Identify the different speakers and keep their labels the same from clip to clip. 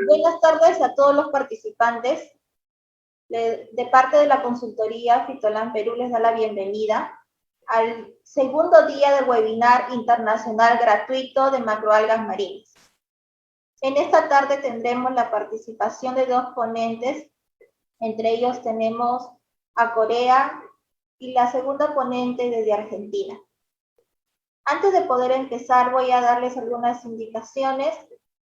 Speaker 1: Buenas tardes a todos los participantes. De parte de la consultoría Fitolan Perú les da la bienvenida al segundo día del webinar internacional gratuito de macroalgas marinas. En esta tarde tendremos la participación de dos ponentes, entre ellos tenemos a Corea y la segunda ponente desde Argentina. Antes de poder empezar voy a darles algunas indicaciones.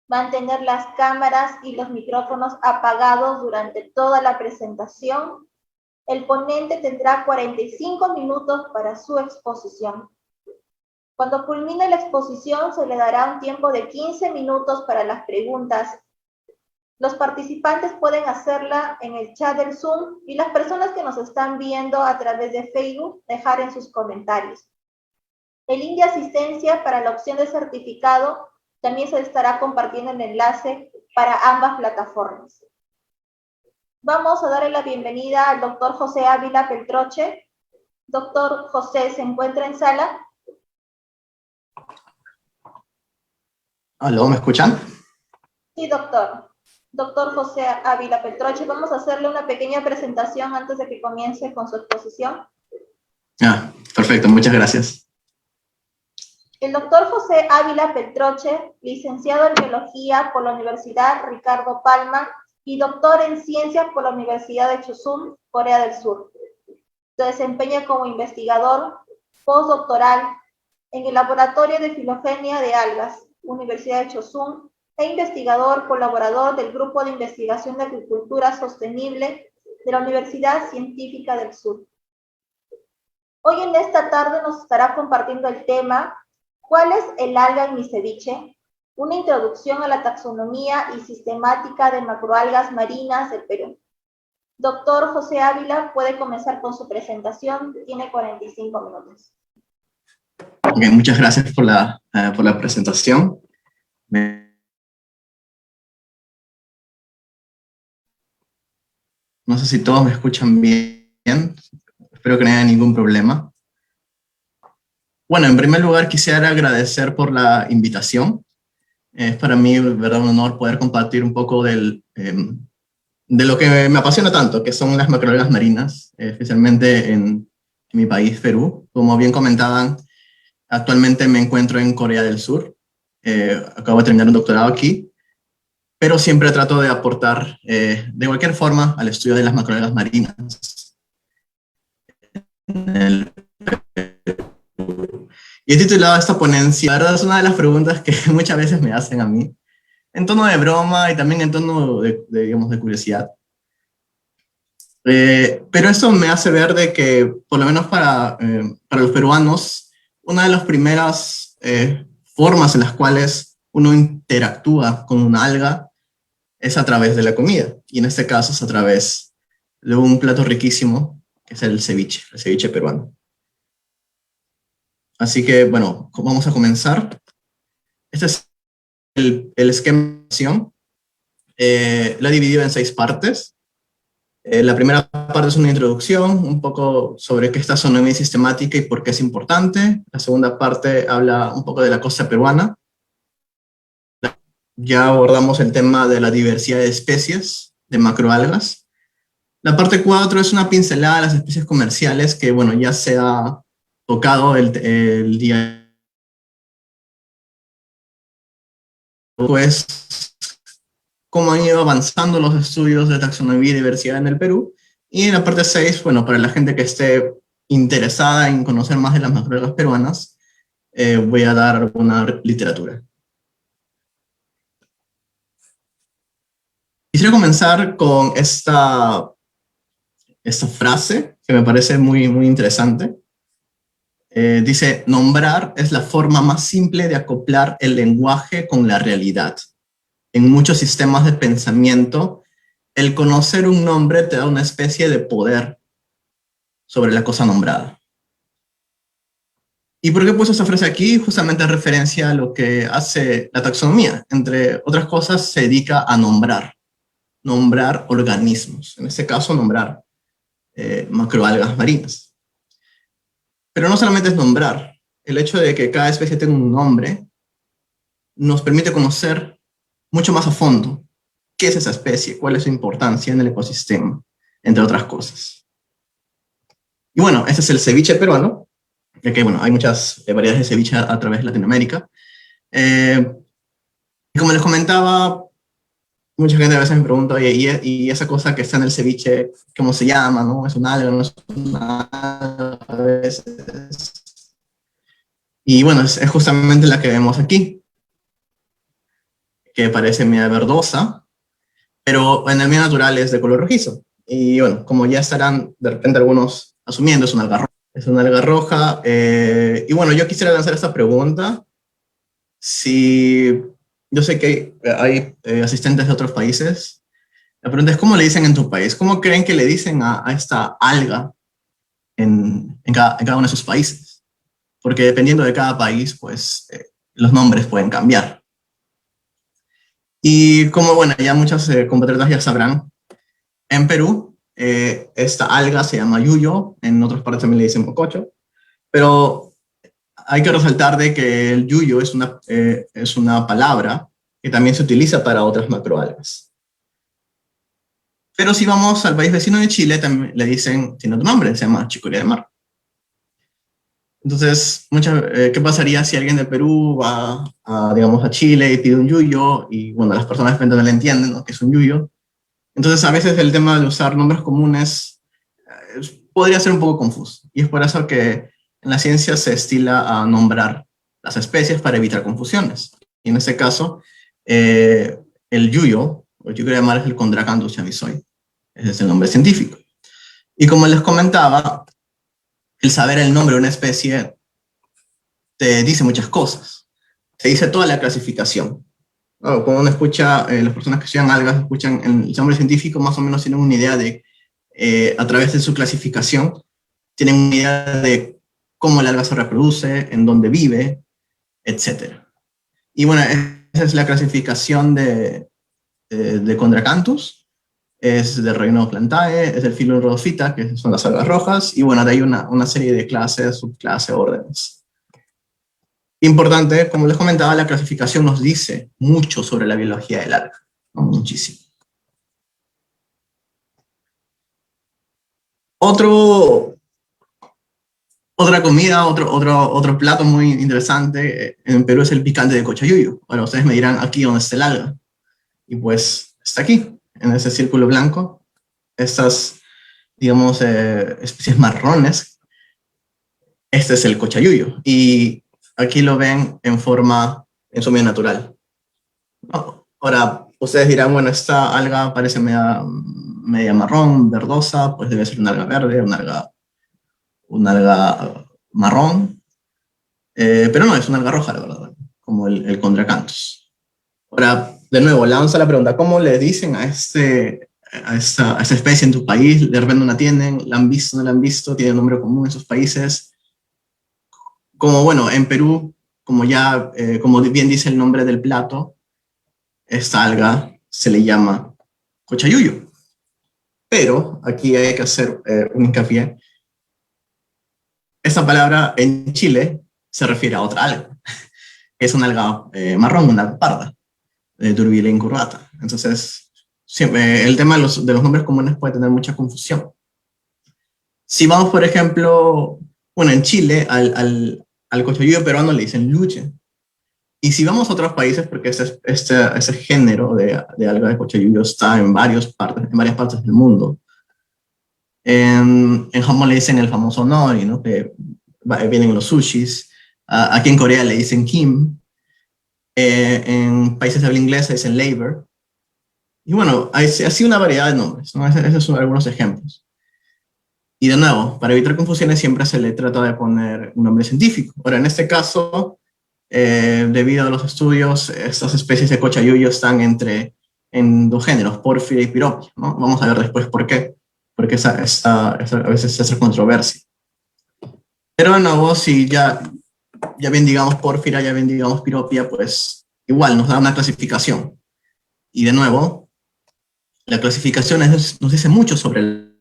Speaker 1: Mantener las cámaras y los micrófonos apagados durante toda la presentación. El ponente tendrá 45 minutos para su exposición. Cuando culmine la exposición, se le dará un tiempo de 15 minutos para las preguntas. Los participantes pueden hacerla en el chat del Zoom y las personas que nos están viendo a través de Facebook dejar en sus comentarios. El link de asistencia para la opción de certificado también se estará compartiendo el enlace para ambas plataformas. Vamos a darle la bienvenida al doctor José Ávila Peltroche. Doctor José, ¿se encuentra en sala?
Speaker 2: ¿Aló, me escuchan?
Speaker 1: Sí, doctor. Doctor José Ávila Peltroche, vamos a hacerle una pequeña presentación antes de que comience con su exposición.
Speaker 2: Perfecto, muchas gracias.
Speaker 1: El doctor José Ávila Peltroche, licenciado en Biología por la Universidad Ricardo Palma y doctor en Ciencias por la Universidad de Chosun, Corea del Sur. Se desempeña como investigador postdoctoral en el Laboratorio de Filogenia de Algas, Universidad de Chosun, e investigador colaborador del Grupo de Investigación de Agricultura Sostenible de la Universidad Científica del Sur. Hoy en esta tarde nos estará compartiendo el tema ¿cuál es el alga en mi ceviche? Una introducción a la taxonomía y sistemática de macroalgas marinas del Perú. Doctor José Ávila, puede comenzar con su presentación, tiene 45 minutos.
Speaker 2: Okay, muchas gracias por la presentación. No sé si todos me escuchan bien, espero que no haya ningún problema. Bueno, en primer lugar quisiera agradecer por la invitación. Es para mí, verdad, un honor poder compartir un poco de lo que me apasiona tanto, que son las macroalgas marinas, especialmente en mi país, Perú. Como bien comentaban, actualmente me encuentro en Corea del Sur. Acabo de terminar un doctorado aquí, pero siempre trato de aportar de cualquier forma al estudio de las macroalgas marinas en el Y he titulado esta ponencia, la verdad es una de las preguntas que muchas veces me hacen a mí, en tono de broma y también en tono digamos, de curiosidad. Pero esto me hace ver de que, por lo menos para los peruanos, una de las primeras formas en las cuales uno interactúa con una alga es a través de la comida, y en este caso es a través de un plato riquísimo, que es el ceviche peruano. Así que, bueno, vamos a comenzar. Este es el esquema de acción. Lo he dividido en 6 partes. La primera parte es una introducción, un poco sobre qué es taxonomía sistemática y por qué es importante. La segunda parte habla un poco de la costa peruana. Ya abordamos el tema de la diversidad de especies de macroalgas. La parte 4 es una pincelada de las especies comerciales que, bueno, ya se ha tocado el día. Pues, cómo han ido avanzando los estudios de taxonomía y diversidad en el Perú. Y en la parte 6, bueno, para la gente que esté interesada en conocer más de las macroalgas peruanas, voy a dar alguna literatura. Quisiera comenzar con esta frase que me parece muy, muy interesante. Dice, nombrar es la forma más simple de acoplar el lenguaje con la realidad. En muchos sistemas de pensamiento, el conocer un nombre te da una especie de poder sobre la cosa nombrada. ¿Y por qué puse esta frase aquí? Justamente en referencia a lo que hace la taxonomía. Entre otras cosas, se dedica a nombrar organismos. En este caso, nombrar macroalgas marinas. Pero no solamente es nombrar. El hecho de que cada especie tenga un nombre nos permite conocer mucho más a fondo qué es esa especie, cuál es su importancia en el ecosistema, entre otras cosas. Y bueno, ese es el ceviche peruano, ya que bueno, hay muchas variedades de ceviche a través de Latinoamérica. Y como les comentaba, mucha gente a veces me pregunta, oye, ¿y esa cosa que está en el ceviche, cómo se llama? ¿No? ¿Es un alga? ¿No es un alga? A veces. Y bueno, es justamente la que vemos aquí, que parece media verdosa, pero en el medio natural es de color rojizo. Y bueno, como ya estarán de repente algunos asumiendo, es una alga roja. Es una alga roja. Y bueno, yo quisiera lanzar esta pregunta. Si yo sé que hay asistentes de otros países, la pregunta es, ¿cómo le dicen en tu país? ¿Cómo creen que le dicen a esta alga en cada uno de sus países? Porque dependiendo de cada país, pues los nombres pueden cambiar. Y como, bueno, ya muchos compatriotas ya sabrán, en Perú esta alga se llama yuyo, en otras partes también le dicen mococho, pero hay que resaltar de que el yuyo es una palabra que también se utiliza para otras macroalgas. Pero si vamos al país vecino de Chile, también le dicen, tiene otro nombre, se llama chicoria de mar. Entonces, ¿qué pasaría si alguien de Perú va digamos, a Chile y pide un yuyo? Y bueno, las personas de repente no le entienden, ¿no?, que es un yuyo. Entonces, a veces el tema de usar nombres comunes podría ser un poco confuso. Y es por eso que en la ciencia se estila a nombrar las especies para evitar confusiones. Y en este caso, el yuyo, o el yuyo de mar, es el Chondracanthus chamisoi. Ese es el nombre científico. Y como les comentaba, el saber el nombre de una especie te dice muchas cosas. Te dice toda la clasificación. Cuando uno escucha, las personas que estudian algas escuchan el nombre científico, más o menos tienen una idea de, a través de su clasificación, tienen una idea de cómo el alga se reproduce, en dónde vive, etc. Y bueno, esa es la clasificación de Chondracanthus. Es del reino Plantae, es del filo Rhodophyta, que son las algas rojas, y bueno, de ahí una serie de clases, subclases, órdenes. Importante, como les comentaba, la clasificación nos dice mucho sobre la biología del alga, ¿no? Muchísimo. Otra comida, otro plato muy interesante en Perú es el picante de cochayuyo. Bueno, ustedes me dirán aquí dónde está el alga. Y pues está aquí, en ese círculo blanco. Estas, digamos, especies marrones. Este es el cochayuyo. Y aquí lo ven en su medio natural. Ahora, ustedes dirán, bueno, esta alga parece media marrón, verdosa, pues debe ser una alga verde, una alga marrón. Pero no, es una alga roja, la verdad, como el Chondracanthus. Ahora, de nuevo, lanzo la pregunta, ¿cómo le dicen a esta especie en tu país? ¿De repente no la tienen? ¿La han visto? ¿No la han visto? ¿Tiene nombre común en sus países? Como, bueno, en Perú, como bien dice el nombre del plato, esta alga se le llama cochayuyo. Pero aquí hay que hacer un hincapié. Esta palabra en Chile se refiere a otra alga. Es una alga marrón, una alga parda, Turbile incurvata. Entonces, siempre, el tema de los nombres comunes puede tener mucha confusión. Si vamos, por ejemplo, bueno, en Chile al cochayuyo peruano le dicen luche. Y si vamos a otros países, porque ese género de alga de cochayuyo está en varias partes del mundo. En Japón le dicen el famoso nori, ¿no?, que vienen en los sushis. Aquí en Corea le dicen kim. En países de habla inglesa dicen labor. Y bueno, hay así una variedad de nombres, ¿no? Esos son algunos ejemplos. Y de nuevo, para evitar confusiones siempre se le trata de poner un nombre científico. Ahora, en este caso, debido a los estudios, estas especies de cochayuyo están en dos géneros, Porphyra y Pyropia, ¿no? Vamos a ver después por qué, porque a veces se hace controversia. Pero de nuevo, si ya bien digamos Porphyra, ya bien digamos Pyropia, pues igual nos da una clasificación. Y de nuevo, la clasificación nos dice mucho sobre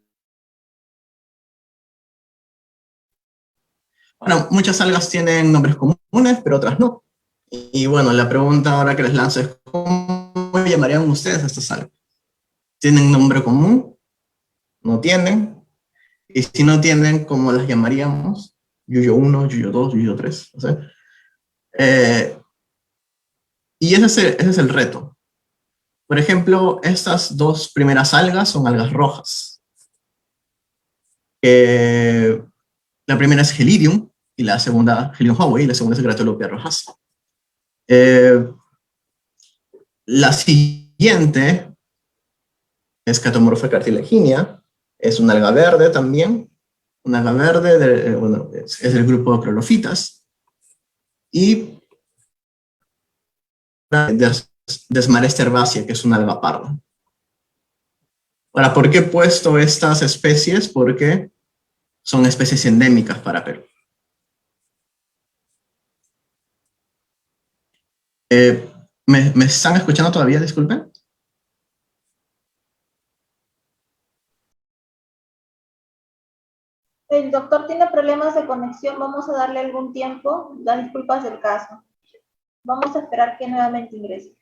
Speaker 2: Bueno, muchas algas tienen nombres comunes, pero otras no. Y bueno, la pregunta ahora que les lanzo es, ¿cómo llamarían ustedes a estas algas? ¿Tienen nombre común? ¿No tienen? Y si no tienen, ¿cómo las llamaríamos? Yuyo 1, Yuyo 2, Yuyo 3, no sé. Y ese es el reto. Por ejemplo, estas dos primeras algas son algas rojas. La primera es Helidium, y la segunda, Helium Howe, y la segunda es Gratolopia rojas. La siguiente es Catomorpha cartilaginea, es una alga verde también, una alga verde, bueno, es del grupo de Chlorofitas, y Desmaresta herbacea, que es una alga parda. Ahora, ¿por qué he puesto estas especies? Porque son especies endémicas para Perú. ¿Me están escuchando todavía? Disculpen.
Speaker 1: El doctor tiene problemas de conexión, vamos a darle algún tiempo, las disculpas del caso. Vamos a esperar que nuevamente ingrese.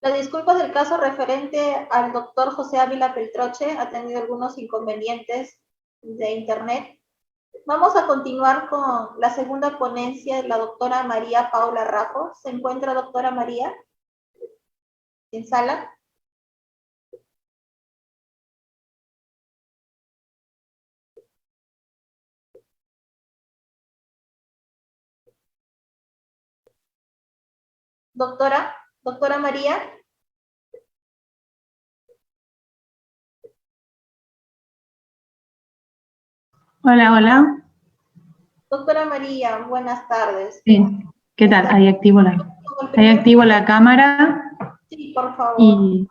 Speaker 1: Las disculpas del caso referente al doctor José Ávila Peltroche, ha tenido algunos inconvenientes de internet. Vamos a continuar con la segunda ponencia de la doctora María Paula Rajo. ¿Se encuentra doctora María en sala? Doctora María.
Speaker 3: Hola, hola.
Speaker 1: Doctora María, buenas tardes.
Speaker 3: Sí, ¿qué tal? Ahí activo la cámara.
Speaker 1: Sí, por favor.
Speaker 3: Y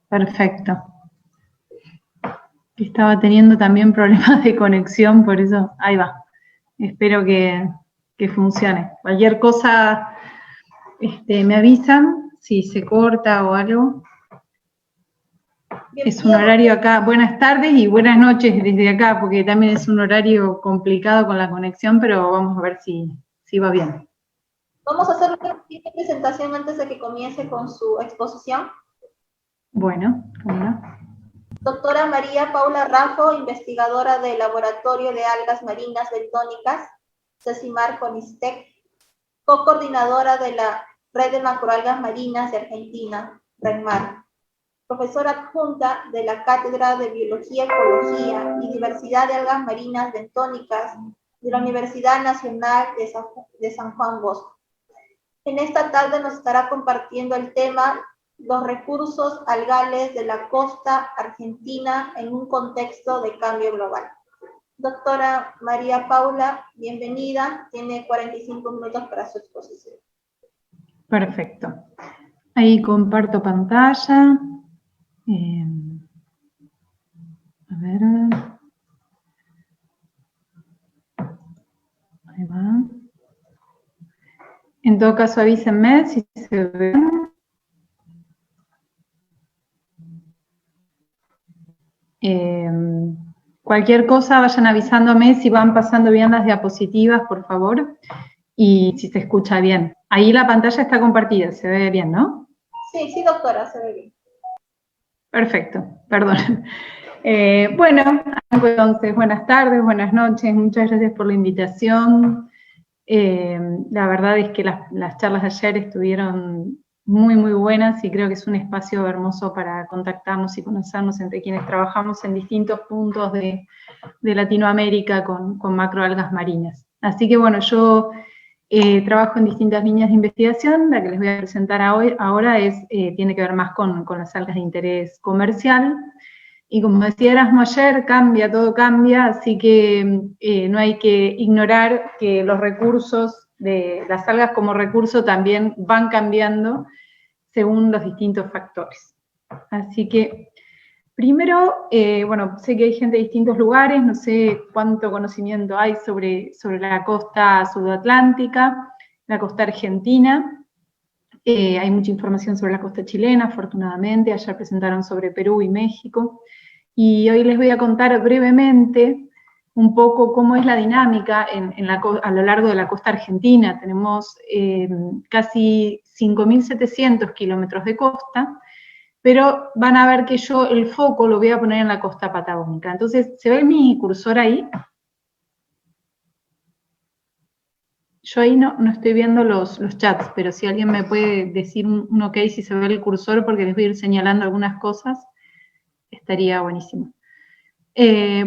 Speaker 3: perfecto. Estaba teniendo también problemas de conexión, por eso, ahí va. Espero que funcione. Cualquier cosa me avisan si se corta o algo. Es un horario acá, buenas tardes y buenas noches desde acá, porque también es un horario complicado con la conexión, pero vamos a ver si va bien.
Speaker 1: Vamos a hacer una pequeña presentación antes de que comience con su exposición.
Speaker 3: Bueno, ¿cómo no?
Speaker 1: Doctora María Paula Rajo, investigadora del Laboratorio de Algas Marinas Bentónicas, CECIMAR CONISTEC, co-coordinadora de la Red de Macroalgas Marinas de Argentina, RENMAR, profesora adjunta de la Cátedra de Biología, Ecología y Diversidad de Algas Marinas Bentónicas de la Universidad Nacional de San Juan Bosco. En esta tarde nos estará compartiendo el tema los recursos algales de la costa argentina en un contexto de cambio global. Doctora María Paula, bienvenida. Tiene 45 minutos para su exposición.
Speaker 3: Perfecto. Ahí comparto pantalla. A ver. Ahí va. En todo caso, avísenme si se ve. Cualquier cosa, vayan avisándome si van pasando bien las diapositivas, por favor, y si se escucha bien. Ahí la pantalla está compartida, se ve bien, ¿no?
Speaker 1: Sí, sí, doctora, se ve bien.
Speaker 3: Perfecto, perdón. Bueno, entonces, buenas tardes, buenas noches, muchas gracias por la invitación. La verdad es que las charlas de ayer estuvieron muy, muy buenas y creo que es un espacio hermoso para contactarnos y conocernos entre quienes trabajamos en distintos puntos de Latinoamérica con macroalgas marinas. Así que bueno, yo trabajo en distintas líneas de investigación. La que les voy a presentar ahora tiene que ver más con las algas de interés comercial. Y como decía Erasmo ayer, todo cambia, así que no hay que ignorar que los recursos de las algas como recurso también van cambiando según los distintos factores. Así que, primero, bueno, sé que hay gente de distintos lugares, no sé cuánto conocimiento hay sobre la costa sudatlántica, la costa argentina. Hay mucha información sobre la costa chilena, afortunadamente. Ayer presentaron sobre Perú y México. Y hoy les voy a contar brevemente un poco cómo es la dinámica a lo largo de la costa argentina. Tenemos casi 5.700 kilómetros de costa, pero van a ver que yo el foco lo voy a poner en la costa patagónica. Entonces, ¿se ve mi cursor ahí? Yo ahí no estoy viendo los chats, pero si alguien me puede decir un ok si se ve el cursor, porque les voy a ir señalando algunas cosas, estaría buenísimo.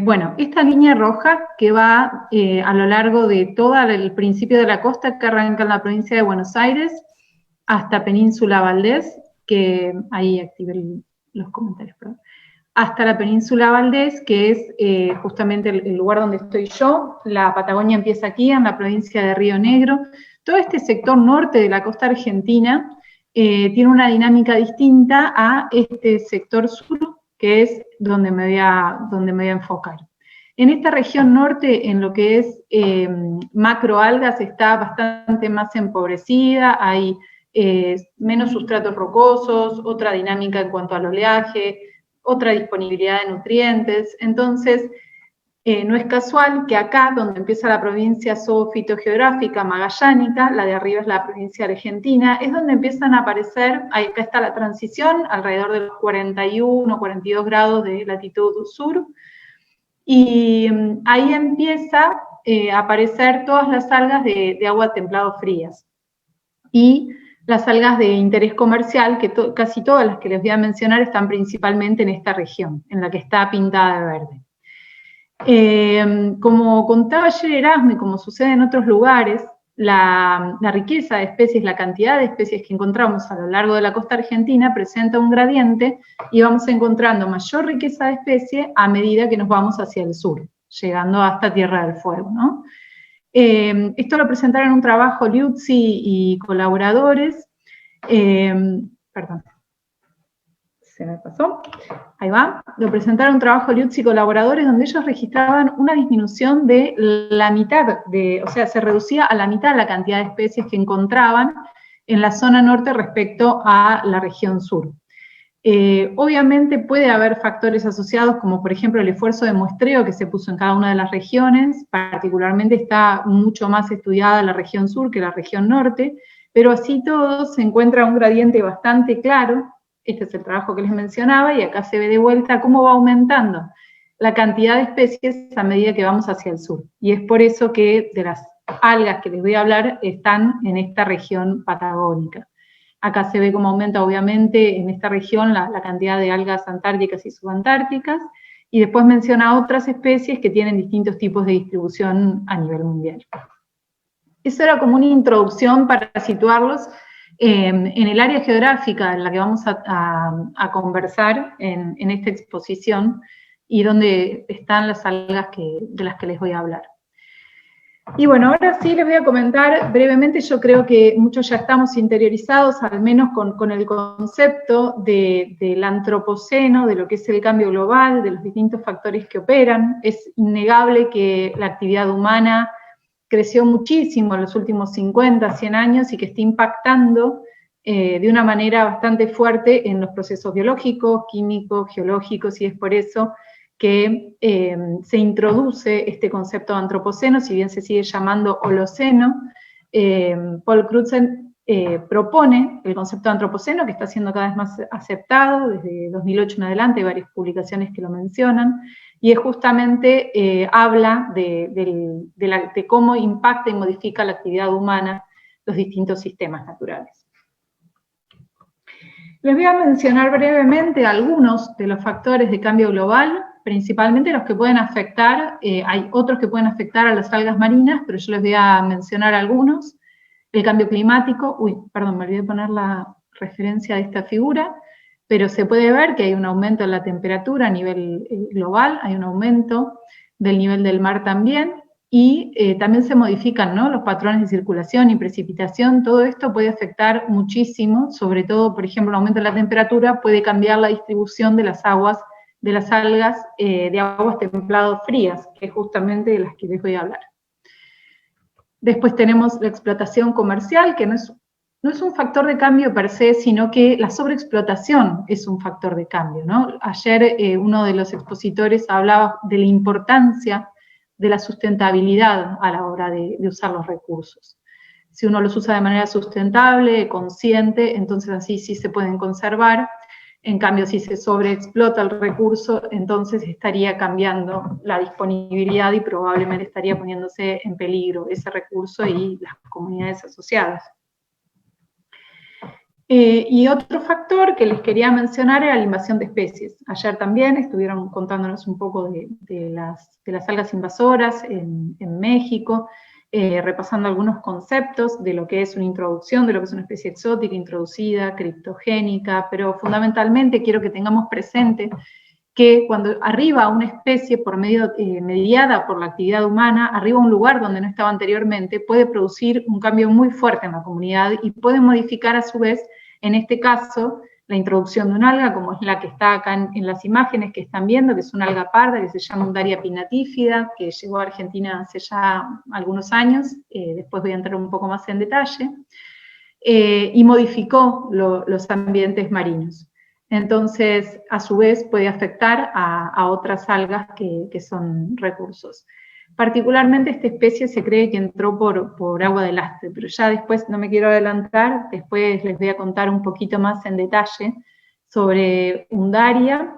Speaker 3: Bueno, esta línea roja que va a lo largo de todo el principio de la costa, que arranca en la provincia de Buenos Aires, hasta Península Valdés, que ahí activé los comentarios, perdón. Hasta la Península Valdés, que es justamente el lugar donde estoy yo. La Patagonia empieza aquí, en la provincia de Río Negro. Todo este sector norte de la costa argentina tiene una dinámica distinta a este sector sur, que es donde me voy a enfocar. En esta región norte, en lo que es macroalgas, está bastante más empobrecida, hay menos sustratos rocosos, otra dinámica en cuanto al oleaje, otra disponibilidad de nutrientes. Entonces, no es casual que acá, donde empieza la provincia zoofitogeográfica magallánica, la de arriba es la provincia argentina, es donde empiezan a aparecer, acá está la transición, alrededor de los 41, 42 grados de latitud sur, y ahí empieza a aparecer todas las algas de agua templado frías. Y las algas de interés comercial, que casi todas las que les voy a mencionar están principalmente en esta región, en la que está pintada de verde. Como contaba ayer Erasmo, y como sucede en otros lugares, la riqueza de especies, la cantidad de especies que encontramos a lo largo de la costa argentina presenta un gradiente y vamos encontrando mayor riqueza de especies a medida que nos vamos hacia el sur, llegando hasta Tierra del Fuego, ¿no? Esto lo presentaron en un trabajo Liuzzi y colaboradores, perdón, se me pasó, ahí va, lo presentaron un trabajo Liuzzi y colaboradores donde ellos registraban una disminución de la mitad, o sea, se reducía a la mitad la cantidad de especies que encontraban en la zona norte respecto a la región sur. Obviamente puede haber factores asociados, como por ejemplo el esfuerzo de muestreo que se puso en cada una de las regiones, particularmente está mucho más estudiada la región sur que la región norte, pero así todo se encuentra un gradiente bastante claro. Este es el trabajo que les mencionaba, y acá se ve de vuelta cómo va aumentando la cantidad de especies a medida que vamos hacia el sur. Y es por eso que de las algas que les voy a hablar están en esta región patagónica. Acá se ve cómo aumenta, obviamente, en esta región la cantidad de algas antárticas y subantárticas, y después menciona otras especies que tienen distintos tipos de distribución a nivel mundial. Eso era como una introducción para situarlos en el área geográfica en la que vamos a conversar en esta exposición, y donde están las algas de las que les voy a hablar. Y bueno, ahora sí les voy a comentar brevemente. Yo creo que muchos ya estamos interiorizados, al menos con el concepto del antropoceno, de lo que es el cambio global, de los distintos factores que operan. Es innegable que la actividad humana creció muchísimo en los últimos 50, 100 años y que está impactando de una manera bastante fuerte en los procesos biológicos, químicos, geológicos, y es por eso que se introduce este concepto de antropoceno, si bien se sigue llamando holoceno. Paul Crutzen propone el concepto de antropoceno, que está siendo cada vez más aceptado, desde 2008 en adelante hay varias publicaciones que lo mencionan, y es justamente, habla de cómo impacta y modifica la actividad humana los distintos sistemas naturales. Les voy a mencionar brevemente algunos de los factores de cambio global, principalmente los que pueden afectar, hay otros que pueden afectar a las algas marinas, pero yo les voy a mencionar algunos. El cambio climático, perdón, me olvidé poner la referencia de esta figura, pero se puede ver que hay un aumento en la temperatura a nivel global, hay un aumento del nivel del mar también, y también se modifican, ¿no?, los patrones de circulación y precipitación. Todo esto puede afectar muchísimo, sobre todo, por ejemplo, el aumento de la temperatura puede cambiar la distribución de las aguas, de las algas de aguas templado frías, que es justamente de las que les voy a hablar. Después tenemos la explotación comercial, que no es un factor de cambio per se, sino que la sobreexplotación es un factor de cambio, ¿no? Ayer uno de los expositores hablaba de la importancia de la sustentabilidad a la hora de usar los recursos. Si uno los usa de manera sustentable, consciente, entonces así sí se pueden conservar. En cambio, si se sobreexplota el recurso, entonces estaría cambiando la disponibilidad y probablemente estaría poniéndose en peligro ese recurso y las comunidades asociadas. Y otro factor que les quería mencionar era la invasión de especies. Ayer también estuvieron contándonos un poco de las algas invasoras en México, repasando algunos conceptos de lo que es una introducción, de lo que es una especie exótica, introducida, criptogénica, pero fundamentalmente quiero que tengamos presente que cuando arriba una especie por medio, mediada por la actividad humana, arriba a un lugar donde no estaba anteriormente, puede producir un cambio muy fuerte en la comunidad y puede modificar a su vez, en este caso, la introducción de un alga, como es la que está acá en las imágenes que están viendo, que es una alga parda, que se llama Undaria pinnatifida, que llegó a Argentina hace ya algunos años, después voy a entrar un poco más en detalle, y modificó los ambientes marinos. Entonces, a su vez, puede afectar a otras algas que son recursos. Particularmente esta especie se cree que entró por agua de lastre, pero ya después, no me quiero adelantar, después les voy a contar un poquito más en detalle sobre Undaria,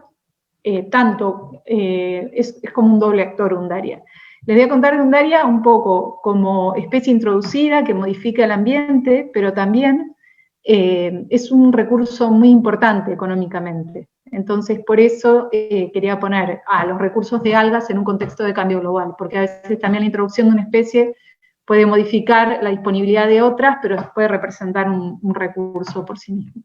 Speaker 3: es como un doble actor Undaria. Les voy a contar de Undaria un poco como especie introducida que modifica el ambiente, pero también es un recurso muy importante económicamente. Entonces, por eso quería poner a los recursos de algas en un contexto de cambio global, porque a veces también la introducción de una especie puede modificar la disponibilidad de otras, pero puede representar un recurso por sí mismo.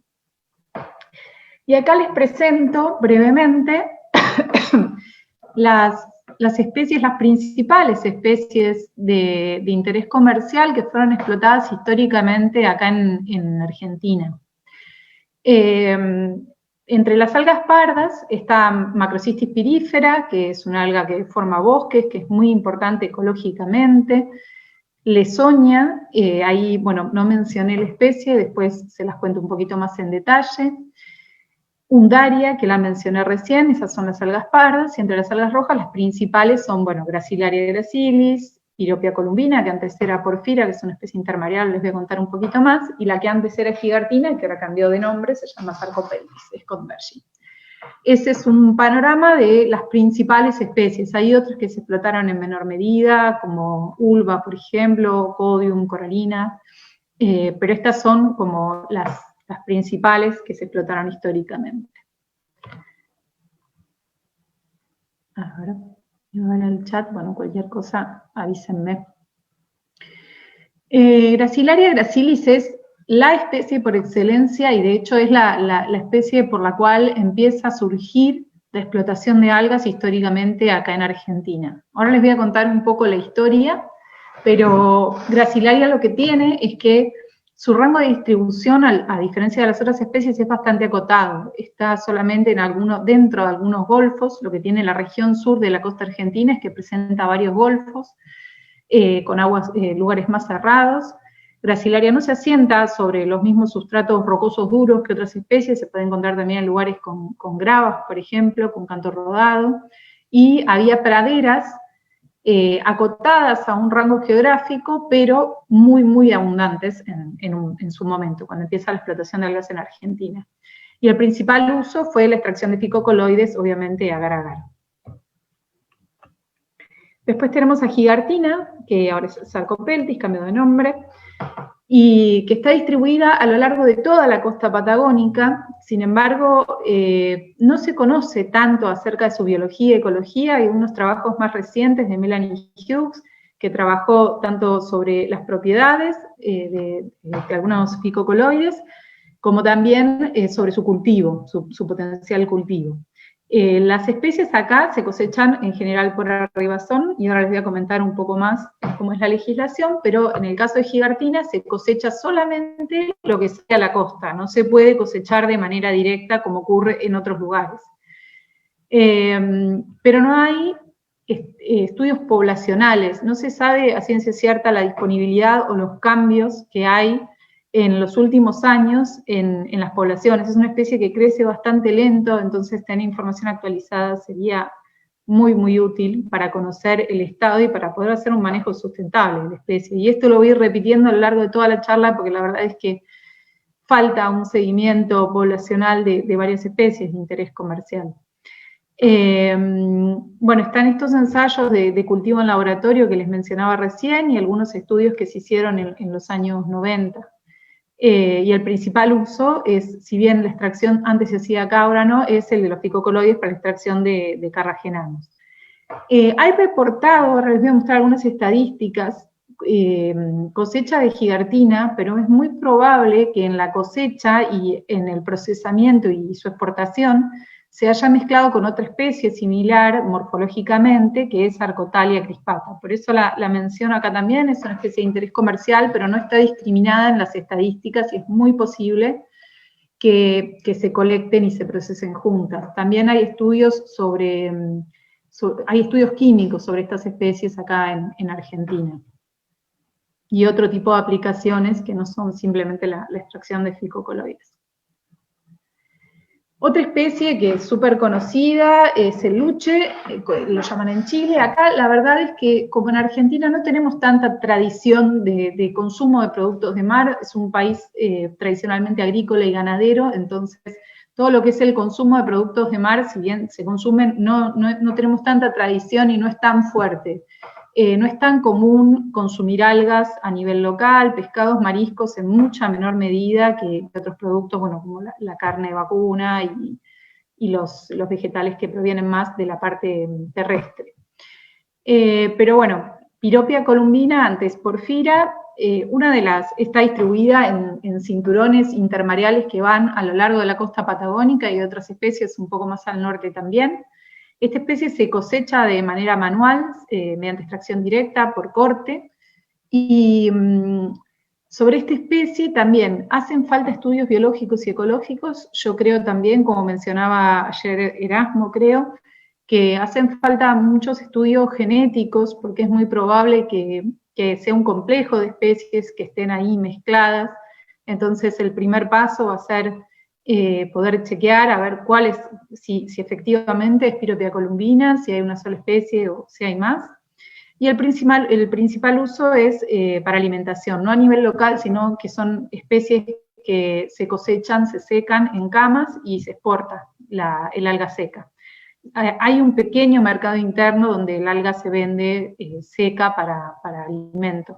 Speaker 3: Y acá les presento brevemente las especies, las principales especies de interés comercial que fueron explotadas históricamente acá en Argentina. Entre las algas pardas está Macrocystis pirífera, que es una alga que forma bosques, que es muy importante ecológicamente. Lesonia, ahí, bueno, no mencioné la especie, después se las cuento un poquito más en detalle. Undaria, que la mencioné recién, esas son las algas pardas, y entre las algas rojas las principales son, bueno, Gracilaria gracilis, Pyropia columbina, que antes era Porfira, que es una especie intermareal, les voy a contar un poquito más, y la que antes era Gigartina, que ahora cambió de nombre, se llama Sarcopeltis, Scott Bergin. Ese es un panorama de las principales especies. Hay otras que se explotaron en menor medida, como Ulva, por ejemplo, Codium, Coralina, pero estas son como las principales que se explotaron históricamente. Ahora, en el chat, bueno, cualquier cosa, avísenme. Gracilaria gracilis es la especie por excelencia y de hecho es la especie por la cual empieza a surgir la explotación de algas históricamente acá en Argentina. Ahora les voy a contar un poco la historia, pero Gracilaria lo que tiene es que su rango de distribución, a diferencia de las otras especies, es bastante acotado. Está solamente dentro de algunos golfos. Lo que tiene la región sur de la costa argentina es que presenta varios golfos, con lugares más cerrados. Gracilaria no se asienta sobre los mismos sustratos rocosos duros que otras especies, se puede encontrar también en lugares con gravas, por ejemplo, con canto rodado, y había praderas acotadas a un rango geográfico, pero muy, muy abundantes en su momento, cuando empieza la explotación de algas en Argentina. Y el principal uso fue la extracción de ficocoloides, obviamente agar-agar. Después tenemos a Gigartina, que ahora es Sarcopeltis, cambió de nombre, y que está distribuida a lo largo de toda la costa patagónica. Sin embargo, no se conoce tanto acerca de su biología y ecología. Hay unos trabajos más recientes de Melanie Hughes, que trabajó tanto sobre las propiedades de algunos ficocoloides, como también sobre su cultivo, su potencial cultivo. Las especies acá se cosechan en general por arribazón, y ahora les voy a comentar un poco más cómo es la legislación, pero en el caso de Gigartina se cosecha solamente lo que sea a la costa, no se puede cosechar de manera directa como ocurre en otros lugares. Pero no hay estudios poblacionales, no se sabe a ciencia cierta la disponibilidad o los cambios que hay en los últimos años en las poblaciones. Es una especie que crece bastante lento, entonces tener información actualizada sería muy, muy útil para conocer el estado y para poder hacer un manejo sustentable de la especie. Y esto lo voy a ir repitiendo a lo largo de toda la charla porque la verdad es que falta un seguimiento poblacional de varias especies de interés comercial. Bueno, están estos ensayos de cultivo en laboratorio que les mencionaba recién y algunos estudios que se hicieron en los años 90. Y el principal uso es, si bien la extracción antes se hacía acá, ahora no, es el de los ficocoloides para la extracción de carragenanos. Hay reportado, ahora les voy a mostrar algunas estadísticas, cosecha de gigartina, pero es muy probable que en la cosecha y en el procesamiento y su exportación se haya mezclado con otra especie similar morfológicamente, que es Arcotalia crispata. Por eso la menciono acá también, es una especie de interés comercial, pero no está discriminada en las estadísticas y es muy posible que se colecten y se procesen juntas. También hay estudios hay estudios químicos sobre estas especies acá en Argentina. Y otro tipo de aplicaciones que no son simplemente la extracción de ficocoloides. Otra especie que es súper conocida es el luche, lo llaman en Chile. Acá la verdad es que como en Argentina no tenemos tanta tradición de consumo de productos de mar, es un país tradicionalmente agrícola y ganadero, entonces todo lo que es el consumo de productos de mar, si bien se consumen, no tenemos tanta tradición y no es tan fuerte. No es tan común consumir algas a nivel local, pescados, mariscos en mucha menor medida que otros productos, bueno, como la carne vacuna y los vegetales que provienen más de la parte terrestre. Pero bueno, Piropia columbina, antes Porfira, está distribuida en cinturones intermareales que van a lo largo de la costa patagónica y de otras especies un poco más al norte también. Esta especie se cosecha de manera manual, mediante extracción directa, por corte, y sobre esta especie también hacen falta estudios biológicos y ecológicos. Yo creo también, como mencionaba ayer Erasmo, creo, que hacen falta muchos estudios genéticos, porque es muy probable que sea un complejo de especies que estén ahí mezcladas. Entonces el primer paso va a ser poder chequear a ver si efectivamente es Piropia columbina, si hay una sola especie o si hay más. Y el principal uso es para alimentación, no a nivel local, sino que son especies que se cosechan, se secan en camas y se exporta el alga seca. Hay un pequeño mercado interno donde el alga se vende seca para alimento.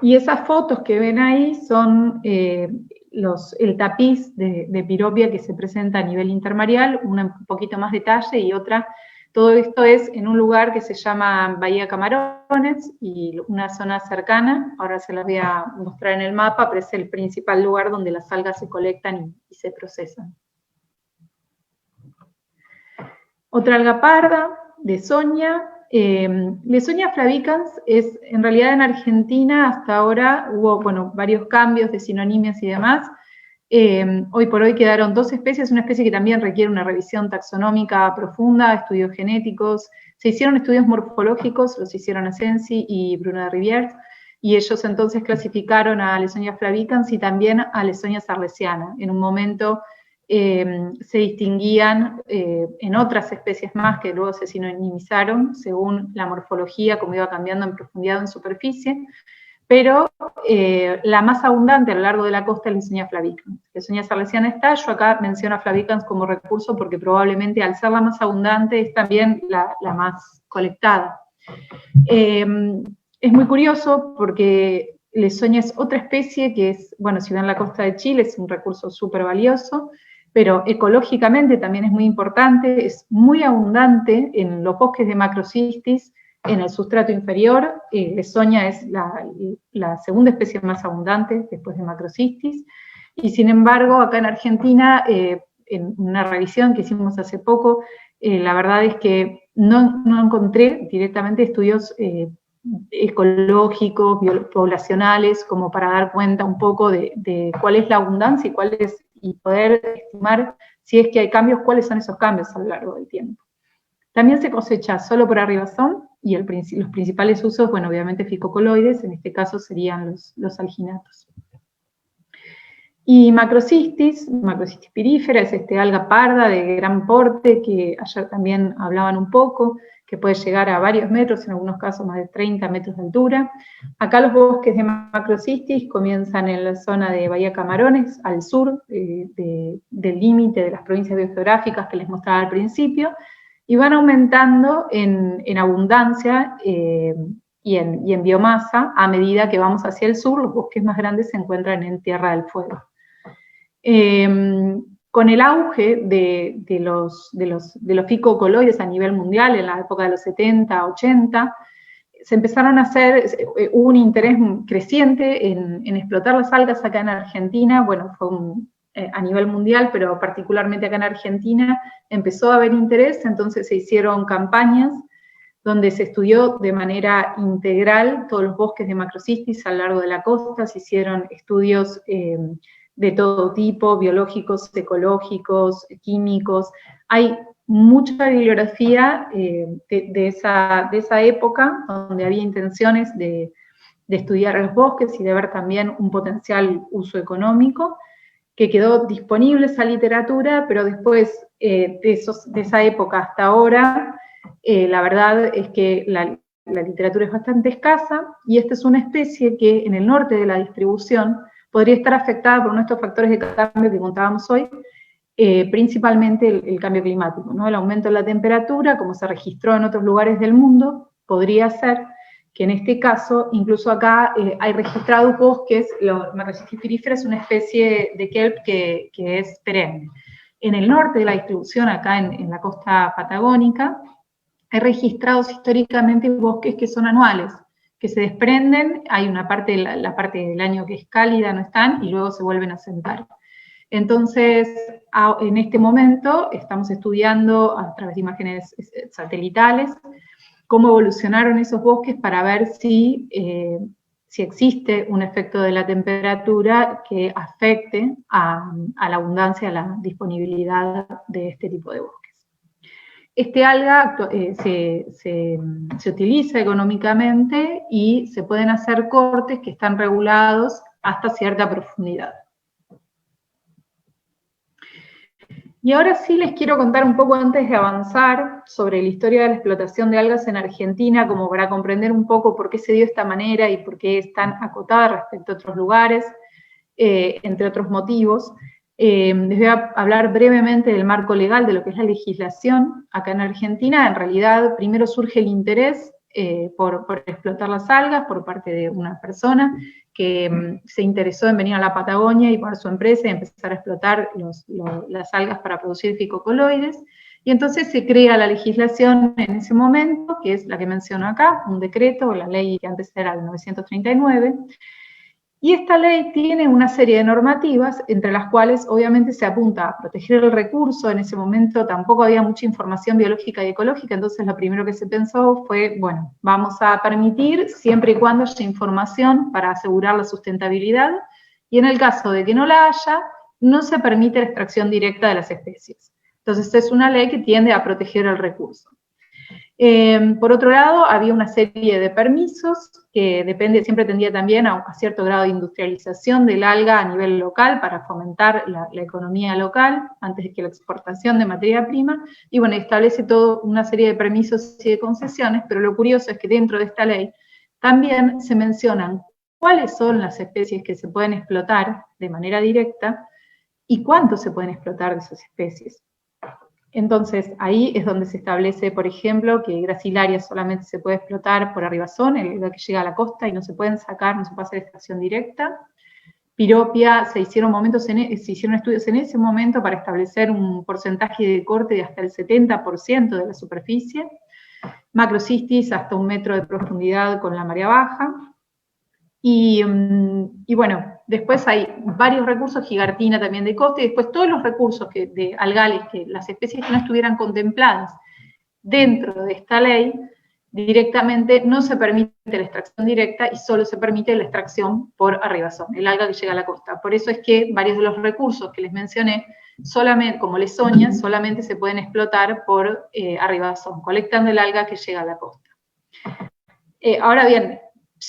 Speaker 3: Y esas fotos que ven ahí son el tapiz de Piropia que se presenta a nivel intermareal, una un poquito más detalle y otra, todo esto es en un lugar que se llama Bahía Camarones y una zona cercana, ahora se las voy a mostrar en el mapa, pero es el principal lugar donde las algas se colectan y se procesan. Otra alga parda, Lesonia. Lesonia flavicans es, en realidad en Argentina hasta ahora hubo, bueno, varios cambios de sinonimias y demás. Hoy por hoy quedaron dos especies, una especie que también requiere una revisión taxonómica profunda, estudios genéticos. Se hicieron estudios morfológicos, los hicieron Asensi y Bruno de Rivière, y ellos entonces clasificaron a Lesonia flavicans y también a Lesonia sarlesiana. En un momento se distinguían en otras especies más que luego se sinonimizaron según la morfología, como iba cambiando en profundidad o en superficie, pero la más abundante a lo largo de la costa es Lesonia flavicans. Lesonia sarlesiana está, yo acá menciono a flavicans como recurso porque probablemente al ser la más abundante es también la más colectada. Es muy curioso porque Lesonia es otra especie que es, bueno, si ven la costa de Chile es un recurso súper valioso, pero ecológicamente también es muy importante, es muy abundante en los bosques de macrocistis, en el sustrato inferior. Lesonia es la segunda especie más abundante después de macrocistis, y sin embargo acá en Argentina, en una revisión que hicimos hace poco, la verdad es que no encontré directamente estudios ecológicos, poblacionales, como para dar cuenta un poco de cuál es la abundancia y poder estimar si es que hay cambios, cuáles son esos cambios a lo largo del tiempo. También se cosecha solo por arribazón, y los principales usos, bueno, obviamente ficocoloides, en este caso serían los alginatos. Y Macrocystis pirífera, es alga parda de gran porte, que ayer también hablaban un poco, que puede llegar a varios metros, en algunos casos más de 30 metros de altura. Acá los bosques de Macrocystis comienzan en la zona de Bahía Camarones, al sur del límite de las provincias biogeográficas que les mostraba al principio, y van aumentando en abundancia y en biomasa a medida que vamos hacia el sur. Los bosques más grandes se encuentran en Tierra del Fuego. Con el auge de los ficocoloides a nivel mundial, en la época de los 70, 80, se empezaron a hacer, hubo un interés creciente en explotar las algas acá en Argentina. Bueno, fue a nivel mundial, pero particularmente acá en Argentina, empezó a haber interés, entonces se hicieron campañas donde se estudió de manera integral todos los bosques de Macrocystis a lo largo de la costa, se hicieron estudios de todo tipo, biológicos, ecológicos, químicos. Hay mucha bibliografía de esa época, donde había intenciones de estudiar los bosques y de ver también un potencial uso económico, que quedó disponible esa literatura, pero después de esa época hasta ahora, la verdad es que la literatura es bastante escasa, y esta es una especie que en el norte de la distribución podría estar afectada por nuestros factores de cambio que contábamos hoy, principalmente el cambio climático, ¿no? El aumento de la temperatura, como se registró en otros lugares del mundo, podría ser que en este caso, incluso acá hay registrados bosques. Macrocystis pirífera es una especie de kelp que es perenne. En el norte de la distribución, acá en la costa patagónica, hay registrados históricamente bosques que son anuales, que se desprenden. Hay una parte, la parte del año que es cálida, no están, y luego se vuelven a sentar. Entonces, en este momento estamos estudiando a través de imágenes satelitales cómo evolucionaron esos bosques para ver si existe un efecto de la temperatura que afecte a la abundancia, a la disponibilidad de este tipo de bosques. Este alga se utiliza económicamente y se pueden hacer cortes que están regulados hasta cierta profundidad. Y ahora sí les quiero contar un poco, antes de avanzar, sobre la historia de la explotación de algas en Argentina, como para comprender un poco por qué se dio de esta manera y por qué es tan acotada respecto a otros lugares, entre otros motivos. Les voy a hablar brevemente del marco legal, de lo que es la legislación acá en Argentina. En realidad, primero surge el interés por explotar las algas por parte de una persona que se interesó en venir a la Patagonia y poner su empresa y empezar a explotar las algas para producir ficocoloides. Y entonces se crea la legislación en ese momento, que es la que menciono acá, un decreto, la ley que antes era de 1939, y esta ley tiene una serie de normativas, entre las cuales obviamente se apunta a proteger el recurso. En ese momento tampoco había mucha información biológica y ecológica, entonces lo primero que se pensó fue, bueno, vamos a permitir siempre y cuando haya información para asegurar la sustentabilidad, y en el caso de que no la haya, no se permite la extracción directa de las especies. Entonces es una ley que tiende a proteger el recurso. Por otro lado, había una serie de permisos que siempre tendía también a cierto grado de industrialización del alga a nivel local para fomentar la economía local antes que la exportación de materia prima, y bueno, establece toda una serie de permisos y de concesiones, pero lo curioso es que dentro de esta ley también se mencionan cuáles son las especies que se pueden explotar de manera directa y cuánto se pueden explotar de esas especies. Entonces, ahí es donde se establece, por ejemplo, que Gracilaria solamente se puede explotar por arribazón, el que llega a la costa, y no se pueden sacar, no se puede hacer extracción directa. Piropia, se hicieron estudios en ese momento para establecer un porcentaje de corte de hasta el 70% de la superficie. Macrocystis, hasta 1 metro de profundidad con la marea baja. Y bueno, después hay varios recursos, gigartina también de costa, y después todos los recursos de algales, que las especies que no estuvieran contempladas dentro de esta ley, directamente no se permite la extracción directa y solo se permite la extracción por arribazón, el alga que llega a la costa. Por eso es que varios de los recursos que les mencioné, solamente, como lesonia, solamente se pueden explotar por arribazón, colectando el alga que llega a la costa. Ahora bien,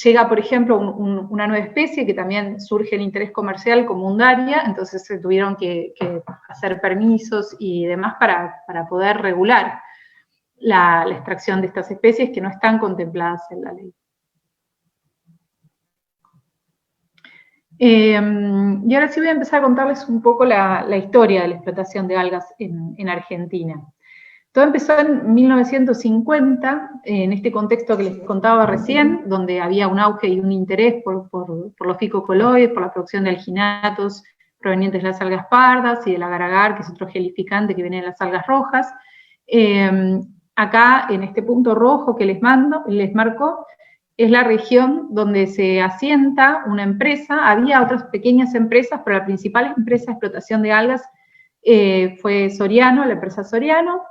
Speaker 3: llega, por ejemplo, una nueva especie que también surge el interés comercial como Undaria, entonces se tuvieron que hacer permisos y demás para poder regular la extracción de estas especies que no están contempladas en la ley. Y ahora sí voy a empezar a contarles un poco la historia de la explotación de algas en Argentina. Todo empezó en 1950, en este contexto que les contaba recién, donde había un auge y un interés por los ficocoloides, por la producción de alginatos provenientes de las algas pardas y del agar-agar, que es otro gelificante que viene de las algas rojas. Acá, en este punto rojo que les marco, es la región donde se asienta una empresa. Había otras pequeñas empresas, pero la principal empresa de explotación de algas fue Soriano, la empresa Soriano,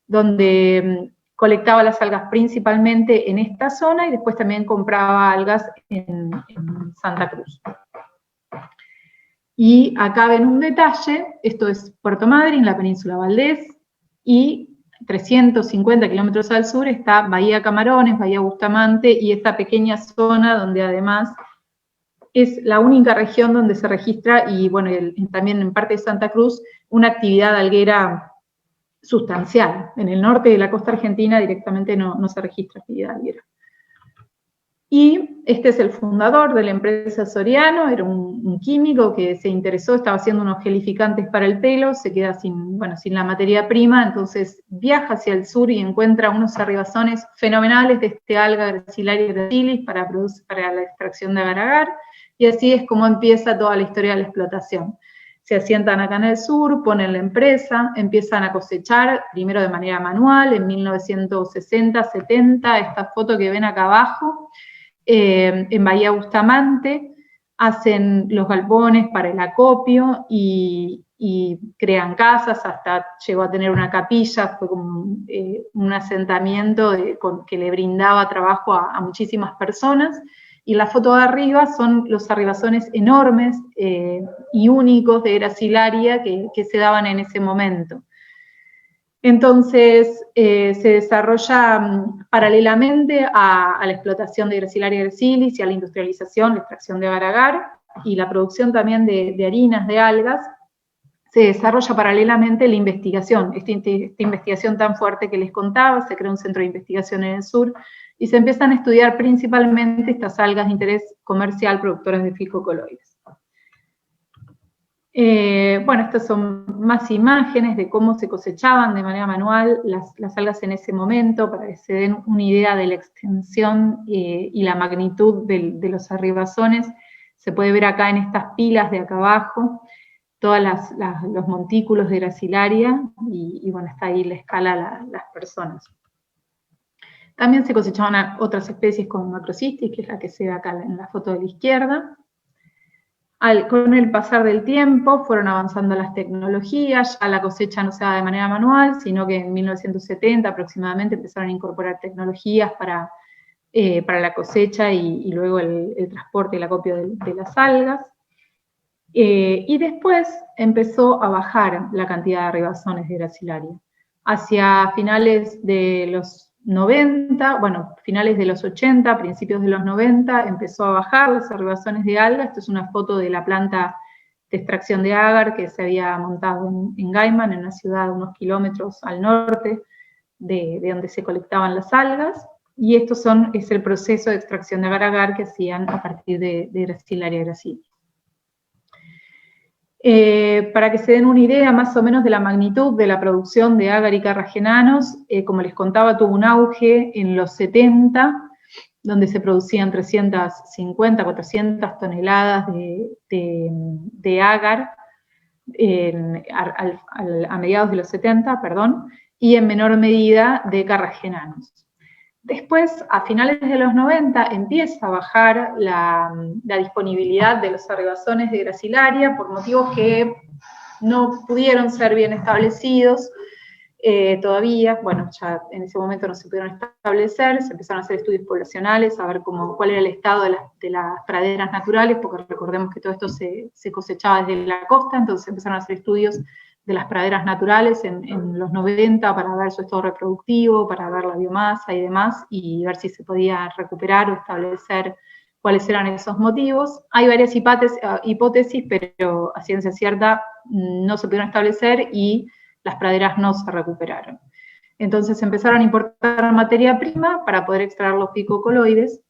Speaker 3: donde colectaba las algas principalmente en esta zona y después también compraba algas en Santa Cruz. Y acá ven un detalle, esto es Puerto Madryn, la península Valdés, y 350 kilómetros al sur está Bahía Camarones, Bahía Bustamante, y esta pequeña zona donde además es la única región donde se registra, y bueno, también en parte de Santa Cruz, una actividad alguera sustancial. En el norte de la costa argentina directamente no se registra actividad alguera. Y este es el fundador de la empresa Soriano, era un químico que se interesó, estaba haciendo unos gelificantes para el pelo, se queda sin la materia prima, entonces viaja hacia el sur y encuentra unos arribazones fenomenales de este alga Gracilaria gracilis para la extracción de agar-agar, y así es como empieza toda la historia de la explotación. Se asientan acá en el sur, ponen la empresa, empiezan a cosechar, primero de manera manual, en 1960, 70, esta foto que ven acá abajo, en Bahía Bustamante, hacen los galpones para el acopio y crean casas, hasta llegó a tener una capilla, fue como un asentamiento que le brindaba trabajo a muchísimas personas. Y la foto de arriba son los arribazones enormes y únicos de Gracilaria que se daban en ese momento. Entonces, se desarrolla paralelamente a la explotación de Gracilaria gracilis y a la industrialización, la extracción de agar-agar y la producción también de harinas de algas, se desarrolla paralelamente la investigación, esta investigación tan fuerte que les contaba, se crea un centro de investigación en el sur, y se empiezan a estudiar principalmente estas algas de interés comercial productoras de ficocoloides. Bueno, estas son más imágenes de cómo se cosechaban de manera manual las algas en ese momento, para que se den una idea de la extensión y la magnitud de los arribazones. Se puede ver acá en estas pilas de acá abajo, todos los montículos de Gracilaria, y bueno, está ahí la escala las personas. También se cosechaban otras especies como Macrocystis, que es la que se ve acá en la foto de la izquierda. Con el pasar del tiempo fueron avanzando las tecnologías, ya la cosecha no se da de manera manual, sino que en 1970 aproximadamente empezaron a incorporar tecnologías para la cosecha y luego el transporte y el acopio de las algas. Y después empezó a bajar la cantidad de arribazones de Gracilaria. Hacia finales de los 90, bueno, finales de los 80, principios de los 90, empezó a bajar los arribazones de alga. Esta es una foto de la planta de extracción de agar que se había montado en Gaiman, en una ciudad a unos kilómetros al norte de donde se colectaban las algas. Y esto es el proceso de extracción de agar-agar que hacían a partir de Gracilaria gracilis. Para que se den una idea más o menos de la magnitud de la producción de agar y carragenanos, como les contaba, tuvo un auge en los 70, donde se producían 350, 400 toneladas de agar a mediados de los 70, perdón, y en menor medida de carragenanos. Después, a finales de los 90, empieza a bajar la disponibilidad de los arribazones de Gracilaria por motivos que no pudieron ser bien establecidos todavía. Bueno, ya en ese momento no se pudieron establecer, se empezaron a hacer estudios poblacionales, a ver cuál era el estado de las praderas naturales, porque recordemos que todo esto se cosechaba desde la costa, entonces empezaron a hacer estudios las praderas naturales en los 90 para ver su estado reproductivo, para ver la biomasa y demás, y ver si se podía recuperar o establecer cuáles eran esos motivos. Hay varias hipótesis, pero a ciencia cierta no se pudieron establecer y las praderas no se recuperaron. Entonces empezaron a importar materia prima para poder extraer los picocoloides,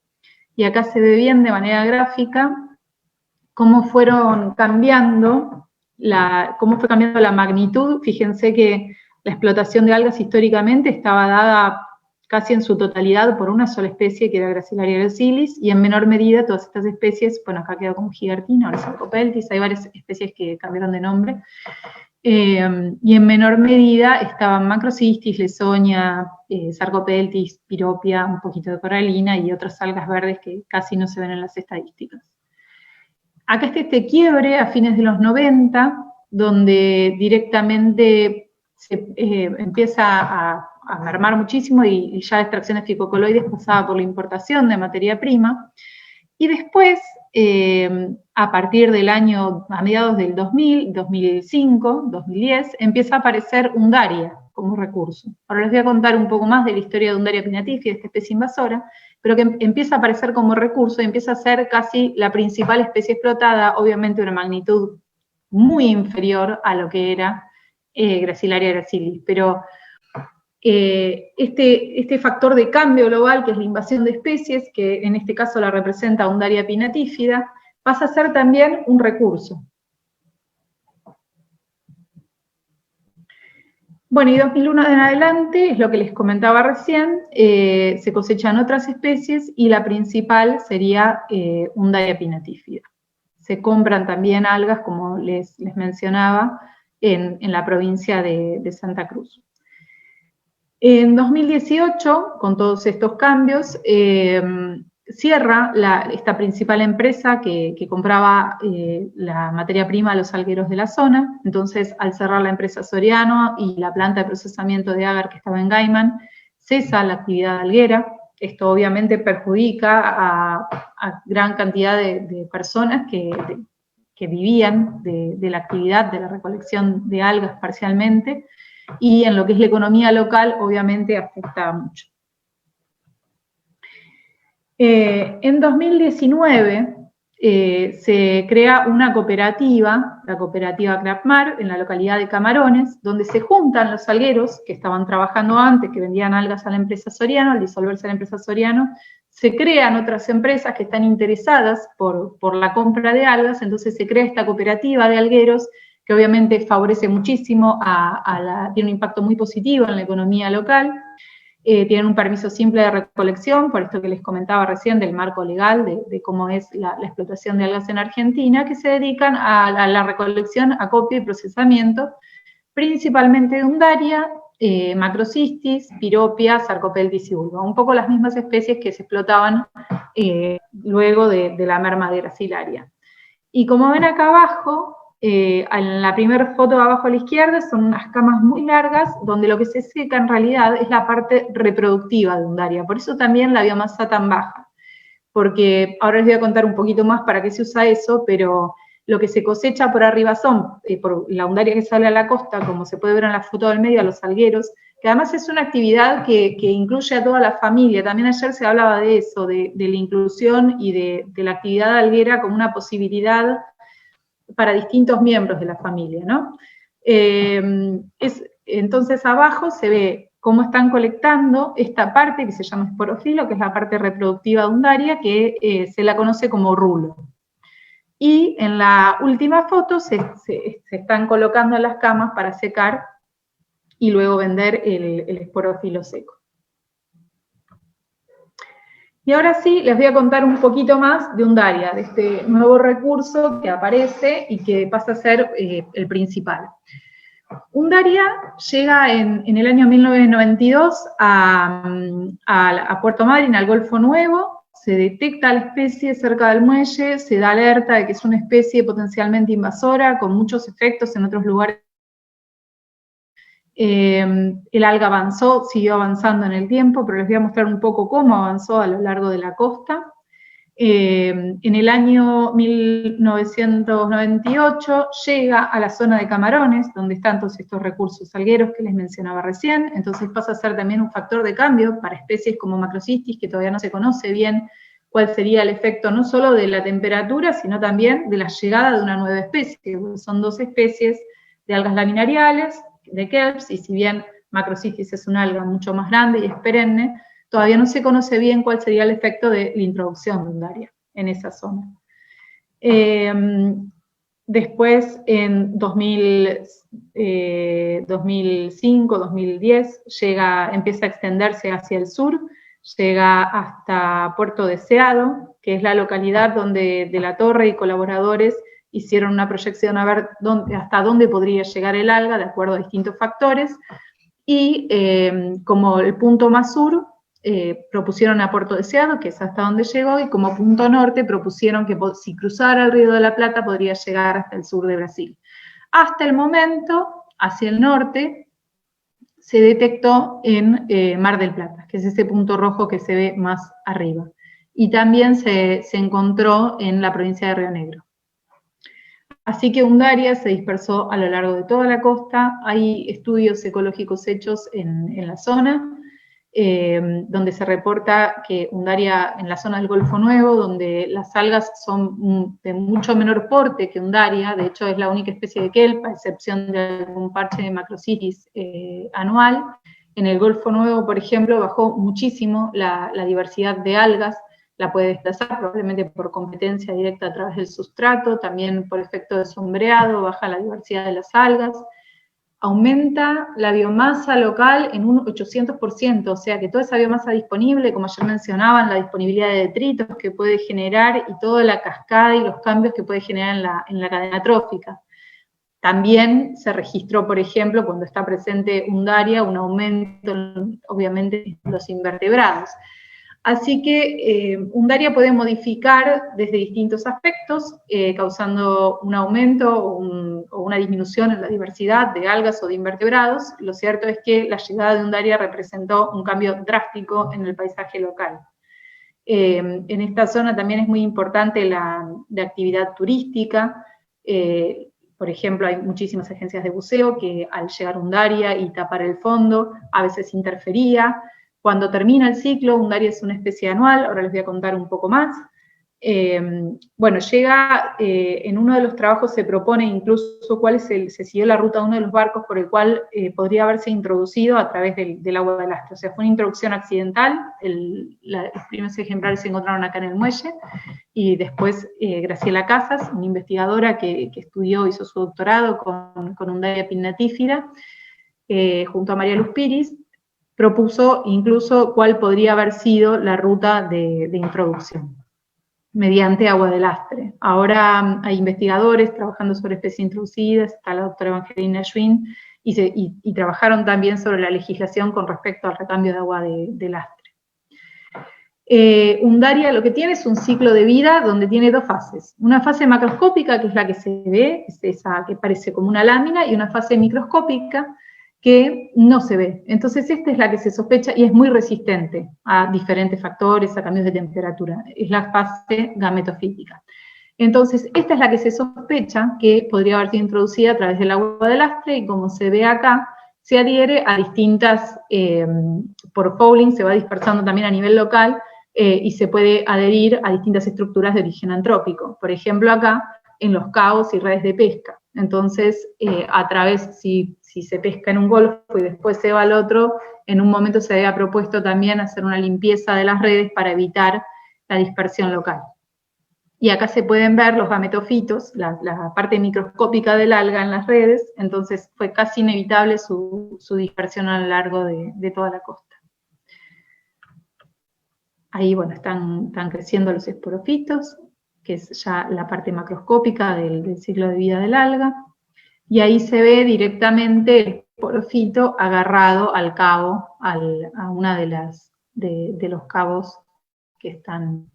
Speaker 3: y acá se ve bien de manera gráfica cómo fueron cambiando, cómo fue cambiando la magnitud. Fíjense que la explotación de algas históricamente estaba dada casi en su totalidad por una sola especie, que era Gracilaria gracilis, y en menor medida todas estas especies, bueno, acá quedó como Gigartina, ahora Sarcopeltis, hay varias especies que cambiaron de nombre, y en menor medida estaban Macrocistis, Lesonia, Sarcopeltis, Piropia, un poquito de coralina y otras algas verdes que casi no se ven en las estadísticas. Acá está este quiebre a fines de los 90, donde directamente se empieza a mermar muchísimo y ya la extracción de picocoloides pasaba por la importación de materia prima. Y después, a partir del año, a mediados del 2000, 2005, 2010, empieza a aparecer Undaria como recurso. Ahora les voy a contar un poco más de la historia de Undaria pinnatifida, esta especie invasora, pero que empieza a aparecer como recurso y empieza a ser casi la principal especie explotada, obviamente de una magnitud muy inferior a lo que era Gracilaria gracilis, pero este factor de cambio global, que es la invasión de especies, que en este caso la representa Undaria pinnatifida, pasa a ser también un recurso. Bueno, y 2001 en adelante, es lo que les comentaba recién, se cosechan otras especies y la principal sería Undaria pinnatifida. Se compran también algas, como les mencionaba, en la provincia de Santa Cruz. En 2018, con todos estos cambios, cierra esta principal empresa que compraba la materia prima a los algueros de la zona. Entonces, al cerrar la empresa Soriano y la planta de procesamiento de agar que estaba en Gaiman, cesa la actividad alguera. Esto obviamente perjudica a gran cantidad de personas que vivían de la actividad de la recolección de algas parcialmente, y en lo que es la economía local, obviamente afecta mucho. En 2019 se crea una cooperativa, la cooperativa Crapmar, en la localidad de Camarones, donde se juntan los algueros que estaban trabajando antes, que vendían algas a la empresa Soriano. Al disolverse la empresa Soriano, se crean otras empresas que están interesadas por la compra de algas, entonces se crea esta cooperativa de algueros, que obviamente favorece muchísimo, tiene un impacto muy positivo en la economía local. Tienen un permiso simple de recolección, por esto que les comentaba recién del marco legal, de cómo es la explotación de algas en Argentina, que se dedican a la recolección, acopio y procesamiento, principalmente de Undaria, Macrocistis, Piropia, Sarcopeltis y Ulva, un poco las mismas especies que se explotaban luego de la merma de Gracilaria. Y como ven acá abajo, en la primera foto de abajo a la izquierda son unas camas muy largas, donde lo que se seca en realidad es la parte reproductiva de Undaria, por eso también la biomasa tan baja, porque ahora les voy a contar un poquito más para qué se usa eso, pero lo que se cosecha por arriba son, por la Undaria que sale a la costa, como se puede ver en la foto del medio, a los algueros, que además es una actividad que incluye a toda la familia. También ayer se hablaba de eso, de la inclusión y de la actividad alguera como una posibilidad para distintos miembros de la familia, ¿no? Entonces abajo se ve cómo están colectando esta parte que se llama esporofilo, que es la parte reproductiva de Undaria, que se la conoce como rulo. Y en la última foto se están colocando las camas para secar y luego vender el esporofilo seco. Y ahora sí, les voy a contar un poquito más de Undaria, de este nuevo recurso que aparece y que pasa a ser el principal. Undaria llega en el año 1992 a Puerto Madryn, al Golfo Nuevo. Se detecta la especie cerca del muelle, se da alerta de que es una especie potencialmente invasora, con muchos efectos en otros lugares. El alga siguió avanzando en el tiempo, pero les voy a mostrar un poco cómo avanzó a lo largo de la costa. En el año 1998 llega a la zona de Camarones, donde están todos estos recursos algueros que les mencionaba recién, entonces pasa a ser también un factor de cambio para especies como Macrocystis, que todavía no se conoce bien cuál sería el efecto no solo de la temperatura, sino también de la llegada de una nueva especie. Son dos especies de algas laminariales, de kelps, y si bien Macrocystis es una alga mucho más grande y es perenne, todavía no se conoce bien cuál sería el efecto de la introducción de Undaria en esa zona. Después, en 2005, 2010, empieza a extenderse hacia el sur, llega hasta Puerto Deseado, que es la localidad donde De la Torre y colaboradores hicieron una proyección a ver hasta dónde podría llegar el alga, de acuerdo a distintos factores, y como el punto más sur, propusieron a Puerto Deseado, que es hasta donde llegó, y como punto norte propusieron que si cruzara el Río de la Plata podría llegar hasta el sur de Brasil. Hasta el momento, hacia el norte, se detectó en Mar del Plata, que es ese punto rojo que se ve más arriba. Y también se encontró en la provincia de Río Negro. Así que Undaria se dispersó a lo largo de toda la costa. Hay estudios ecológicos hechos en la zona, donde se reporta que Undaria, en la zona del Golfo Nuevo, donde las algas son de mucho menor porte que Undaria, de hecho es la única especie de kelp, a excepción de algún parche de Macrocystis anual. En el Golfo Nuevo, por ejemplo, bajó muchísimo la diversidad de algas, la puede desplazar probablemente por competencia directa a través del sustrato, también por efecto de sombreado, baja la diversidad de las algas. Aumenta la biomasa local en un 800%, o sea que toda esa biomasa disponible, como ayer mencionaban, la disponibilidad de detritos que puede generar y toda la cascada y los cambios que puede generar en la cadena trófica. También se registró, por ejemplo, cuando está presente Undaria, un aumento, obviamente, en los invertebrados. Así que Undaria puede modificar desde distintos aspectos, causando un aumento o una disminución en la diversidad de algas o de invertebrados. Lo cierto es que la llegada de Undaria representó un cambio drástico en el paisaje local. En esta zona también es muy importante la actividad turística. Por ejemplo, hay muchísimas agencias de buceo que al llegar Undaria y tapar el fondo, a veces interfería. Cuando termina el ciclo, Undaria es una especie anual, ahora les voy a contar un poco más. Bueno, llega, en uno de los trabajos se propone incluso se siguió la ruta de uno de los barcos por el cual podría haberse introducido a través del agua del Astre. O sea, fue una introducción accidental, los primeros ejemplares se encontraron acá en el muelle, y después Graciela Casas, una investigadora que estudió, hizo su doctorado con Undaria pinnatífera, junto a María Luz Piris, propuso incluso cuál podría haber sido la ruta de introducción mediante agua del Astre. Ahora hay investigadores trabajando sobre especies introducidas, está la doctora Evangelina Schwinn, y trabajaron también sobre la legislación con respecto al recambio de agua del Astre. Undaria lo que tiene es un ciclo de vida donde tiene dos fases. Una fase macroscópica, que es la que se ve, es esa que parece como una lámina, y una fase microscópica, que no se ve. Entonces esta es la que se sospecha y es muy resistente a diferentes factores, a cambios de temperatura. Es la fase gametofítica. Entonces esta es la que se sospecha que podría haber sido introducida a través del agua del Astre, y como se ve acá, se adhiere a distintas, por fouling se va dispersando también a nivel local, y se puede adherir a distintas estructuras de origen antrópico. Por ejemplo acá, en los cabos y redes de pesca. Entonces, a través, si se pesca en un golfo y después se va al otro, en un momento se había propuesto también hacer una limpieza de las redes para evitar la dispersión local. Y acá se pueden ver los gametofitos, la parte microscópica del alga en las redes, entonces fue casi inevitable su dispersión a lo largo de toda la costa. Ahí, bueno, están creciendo los esporofitos, que es ya la parte macroscópica del ciclo de vida del alga, y ahí se ve directamente el esporofito agarrado al cabo, a una de los cabos que están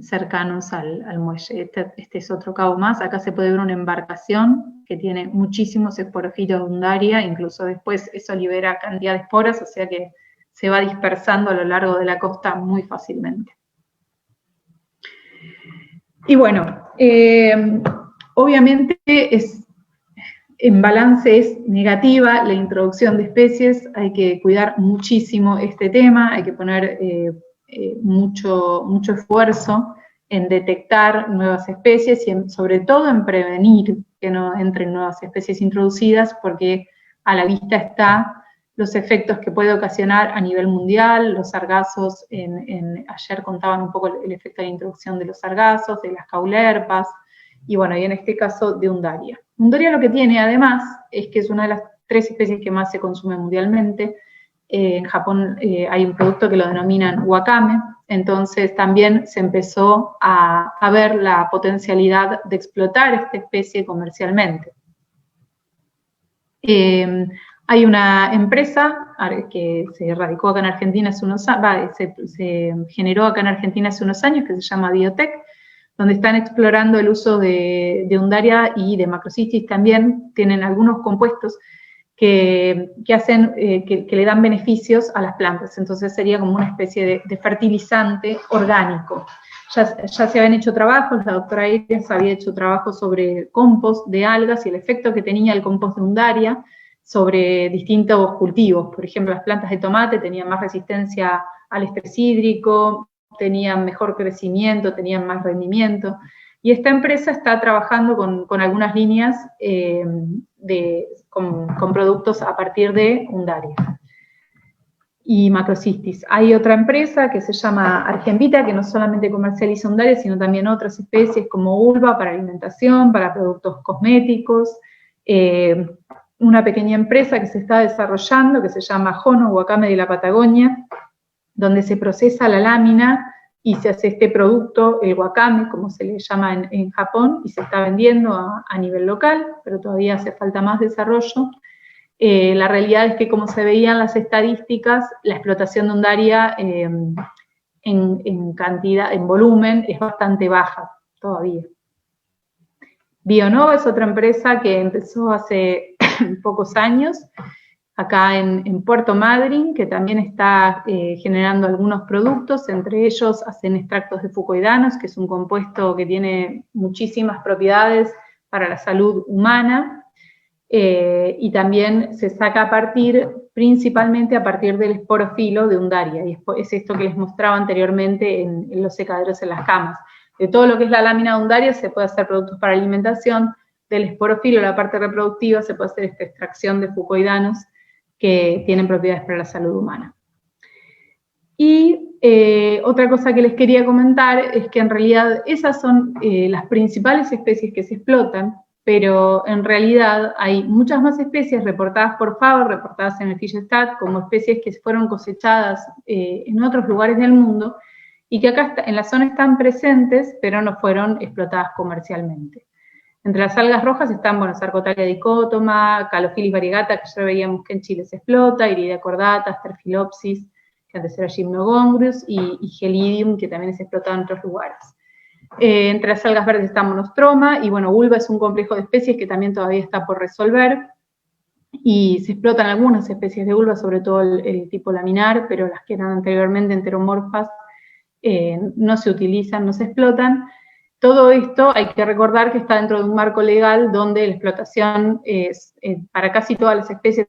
Speaker 3: cercanos al muelle. Este es otro cabo más. Acá se puede ver una embarcación que tiene muchísimos esporofitos de Undaria, incluso después eso libera cantidad de esporas, o sea que se va dispersando a lo largo de la costa muy fácilmente. Y bueno, obviamente en balance es negativa la introducción de especies, hay que cuidar muchísimo este tema, hay que poner mucho esfuerzo en detectar nuevas especies y sobre todo en prevenir que no entren nuevas especies introducidas, porque a la vista está los efectos que puede ocasionar a nivel mundial, los sargazos, ayer contaban un poco el efecto de la introducción de los sargazos, de las caulerpas, y bueno, y en este caso de Undaria. Undaria lo que tiene además es que es una de las 3 especies que más se consume mundialmente. En Japón hay un producto que lo denominan wakame, entonces también se empezó a ver la potencialidad de explotar esta especie comercialmente. Hay una empresa que se radicó acá en Argentina hace unos años, se generó acá en Argentina hace unos años, que se llama Biotech, donde están explorando el uso de Undaria y de Macrocystis también. Tienen algunos compuestos que le dan beneficios a las plantas, entonces sería como una especie de fertilizante orgánico. Ya se habían hecho trabajos, la doctora Iris había hecho trabajos sobre compost de algas y el efecto que tenía el compost de Undaria sobre distintos cultivos. Por ejemplo, las plantas de tomate tenían más resistencia al estrés hídrico, tenían mejor crecimiento, tenían más rendimiento. Y esta empresa está trabajando con algunas líneas con productos a partir de Undaria y Macrocystis. Hay otra empresa que se llama Argenvita, que no solamente comercializa Undaria, sino también otras especies como Ulva para alimentación, para productos cosméticos. Una pequeña empresa que se está desarrollando, que se llama Jono Wakame de la Patagonia, donde se procesa la lámina y se hace este producto, el wakame, como se le llama en Japón, y se está vendiendo a nivel local, pero todavía hace falta más desarrollo. La realidad es que, como se veían las estadísticas, la explotación de Undaria en cantidad, en volumen, es bastante baja todavía. Bionova es otra empresa que empezó hace pocos años, acá en Puerto Madryn, que también está generando algunos productos, entre ellos hacen extractos de fucoidanos, que es un compuesto que tiene muchísimas propiedades para la salud humana, y también se saca principalmente a partir del esporofilo de Undaria, y es esto que les mostraba anteriormente en los secaderos en las camas. De todo lo que es la lámina de Undaria se puede hacer productos para alimentación, del esporofilo, la parte reproductiva, se puede hacer esta extracción de fucoidanos que tienen propiedades para la salud humana. Y otra cosa que les quería comentar es que en realidad esas son las principales especies que se explotan, pero en realidad hay muchas más especies reportadas por FAO, reportadas en el FISHSTAT, como especies que fueron cosechadas en otros lugares del mundo y que acá en la zona están presentes, pero no fueron explotadas comercialmente. Entre las algas rojas están, bueno, Sarcotaria dicotoma, Calophyllus variegata, que ya veíamos que en Chile se explota, Iridea cordata, Sterphilopsis, que antes era Gymnogongrius, y Gelidium, que también se explotaba en otros lugares. Entre las algas verdes está Monostroma, y bueno, Ulva es un complejo de especies que también todavía está por resolver, y se explotan algunas especies de Ulva, sobre todo el tipo laminar, pero las que eran anteriormente enteromorfas no se utilizan, no se explotan. Todo esto hay que recordar que está dentro de un marco legal donde la explotación es para casi todas las especies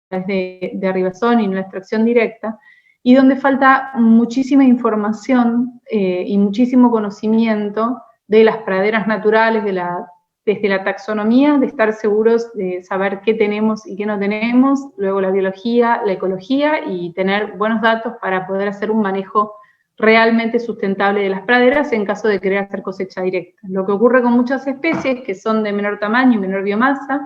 Speaker 3: de arribazón y no la extracción directa, y donde falta muchísima información y muchísimo conocimiento de las praderas naturales, desde la taxonomía, de estar seguros de saber qué tenemos y qué no tenemos, luego la biología, la ecología, y tener buenos datos para poder hacer un manejo realmente sustentable de las praderas en caso de querer hacer cosecha directa. Lo que ocurre con muchas especies que son de menor tamaño y menor biomasa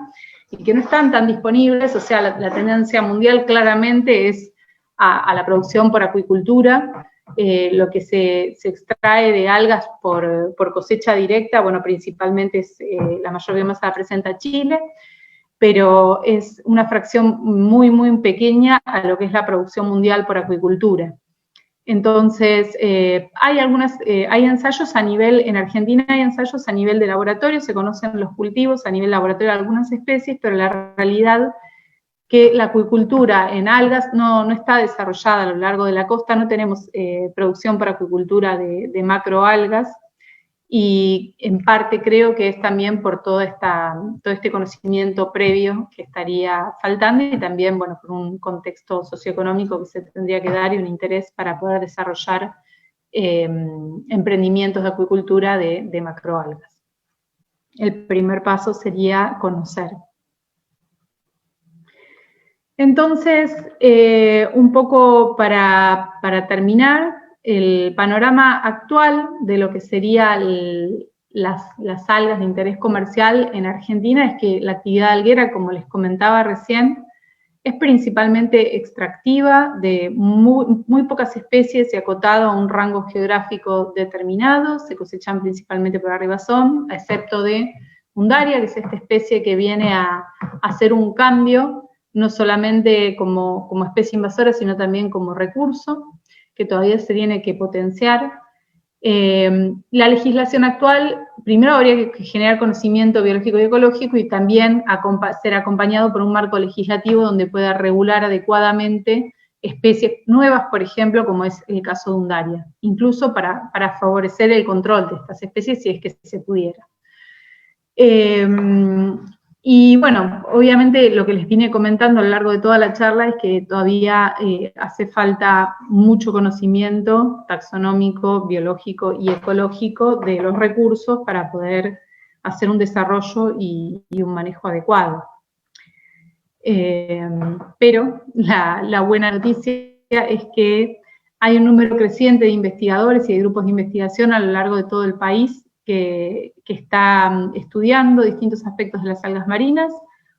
Speaker 3: y que no están tan disponibles, o sea, la tendencia mundial claramente es a la producción por acuicultura, lo que se extrae de algas por cosecha directa, bueno, principalmente la mayor biomasa la presenta Chile, pero es una fracción muy, muy pequeña a lo que es la producción mundial por acuicultura. Entonces, hay ensayos a nivel, en Argentina hay ensayos a nivel de laboratorio, se conocen los cultivos a nivel laboratorio de algunas especies, pero la realidad que la acuicultura en algas no está desarrollada a lo largo de la costa, no tenemos producción para acuicultura de macroalgas, y en parte creo que es también por todo este conocimiento previo que estaría faltando y también, bueno, por un contexto socioeconómico que se tendría que dar y un interés para poder desarrollar emprendimientos de acuicultura de macroalgas. El primer paso sería conocer. Entonces, un poco para terminar, el panorama actual de lo que serían las algas de interés comercial en Argentina es que la actividad alguera, como les comentaba recién, es principalmente extractiva de muy pocas especies y acotado a un rango geográfico determinado. Se cosechan principalmente por arribazón, excepto de Undaria, que es esta especie que viene a hacer un cambio, no solamente como especie invasora, sino también como recurso, que todavía se tiene que potenciar. La legislación actual, primero habría que generar conocimiento biológico y ecológico y también ser acompañado por un marco legislativo donde pueda regular adecuadamente especies nuevas, por ejemplo, como es el caso de Undaria, incluso para favorecer el control de estas especies si es que se pudiera. Y bueno, obviamente lo que les vine comentando a lo largo de toda la charla es que todavía hace falta mucho conocimiento taxonómico, biológico y ecológico de los recursos para poder hacer un desarrollo y un manejo adecuado. Pero la buena noticia es que hay un número creciente de investigadores y de grupos de investigación a lo largo de todo el país que está estudiando distintos aspectos de las algas marinas.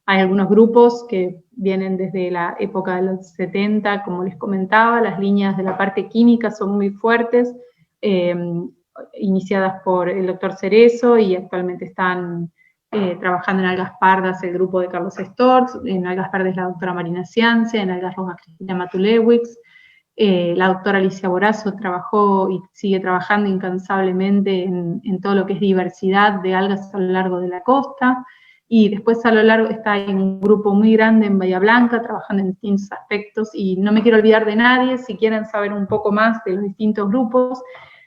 Speaker 3: Hay algunos grupos que vienen desde la época de los 70, como les comentaba, las líneas de la parte química son muy fuertes, iniciadas por el doctor Cerezo y actualmente están trabajando en algas pardas el grupo de Carlos Storz, en algas pardas la doctora Marina Ciance, en algas rojas Cristina Matulewicz. La doctora Alicia Borazo trabajó y sigue trabajando incansablemente en todo lo que es diversidad de algas a lo largo de la costa, y después a lo largo está en un grupo muy grande en Bahía Blanca, trabajando en distintos aspectos, y no me quiero olvidar de nadie. Si quieren saber un poco más de los distintos grupos,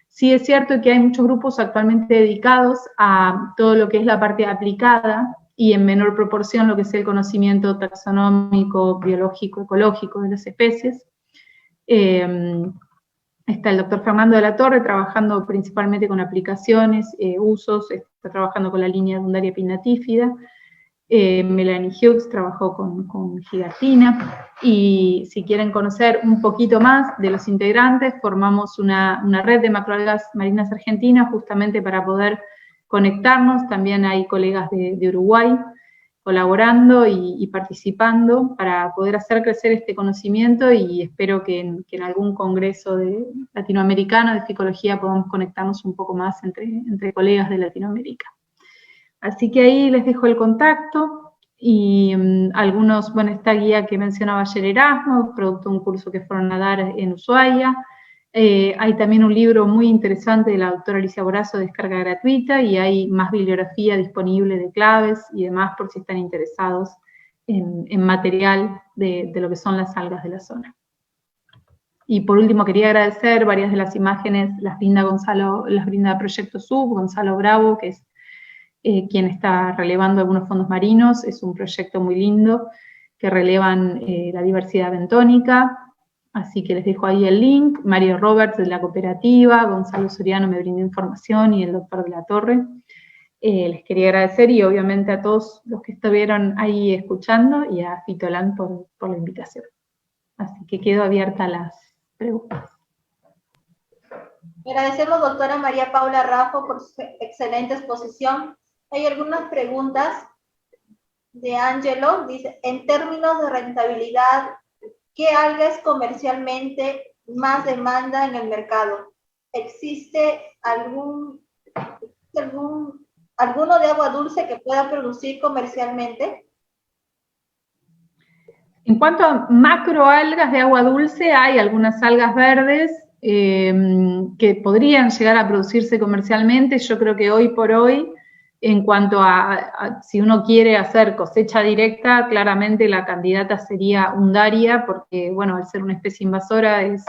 Speaker 3: sí es cierto que hay muchos grupos actualmente dedicados a todo lo que es la parte aplicada, y en menor proporción lo que es el conocimiento taxonómico, biológico, ecológico de las especies. Está el doctor Fernando de la Torre trabajando principalmente con aplicaciones, usos, está trabajando con la línea de Undaria pinnatífida. Melanie Hughes trabajó con gigatina, y si quieren conocer un poquito más de los integrantes, formamos una red de macroalgas marinas argentinas justamente para poder conectarnos. También hay colegas de Uruguay colaborando y participando para poder hacer crecer este conocimiento, y espero que en algún congreso latinoamericano de ficología podamos conectarnos un poco más entre colegas de Latinoamérica. Así que ahí les dejo el contacto y algunos, bueno, esta guía que mencionaba ayer Erasmo, producto de un curso que fueron a dar en Ushuaia. Hay también un libro muy interesante de la doctora Alicia Borazo de descarga gratuita, y hay más bibliografía disponible de claves y demás por si están interesados en material de lo que son las algas de la zona. Y por último quería agradecer varias de las imágenes, las brinda Proyecto Sub, Gonzalo Bravo, que es quien está relevando algunos fondos marinos. Es un proyecto muy lindo que relevan la diversidad bentónica. Así que les dejo ahí el link. Mario Roberts de la cooperativa, Gonzalo Soriano me brindó información, y el doctor de la Torre. Les quería agradecer, y obviamente a todos los que estuvieron ahí escuchando, y a Fitoland por la invitación. Así que quedo abierta a las preguntas.
Speaker 1: Agradecemos, doctora María Paula Raffo, por su excelente exposición. Hay algunas preguntas de Ángelo. Dice, en términos de rentabilidad, ¿qué alga es comercialmente más demanda en el mercado? ¿Existe alguno de agua dulce que pueda producir comercialmente?
Speaker 3: En cuanto a macroalgas de agua dulce, hay algunas algas verdes que podrían llegar a producirse comercialmente. Yo creo que hoy por hoy, en cuanto a si uno quiere hacer cosecha directa, claramente la candidata sería Undaria, porque, bueno, al ser una especie invasora es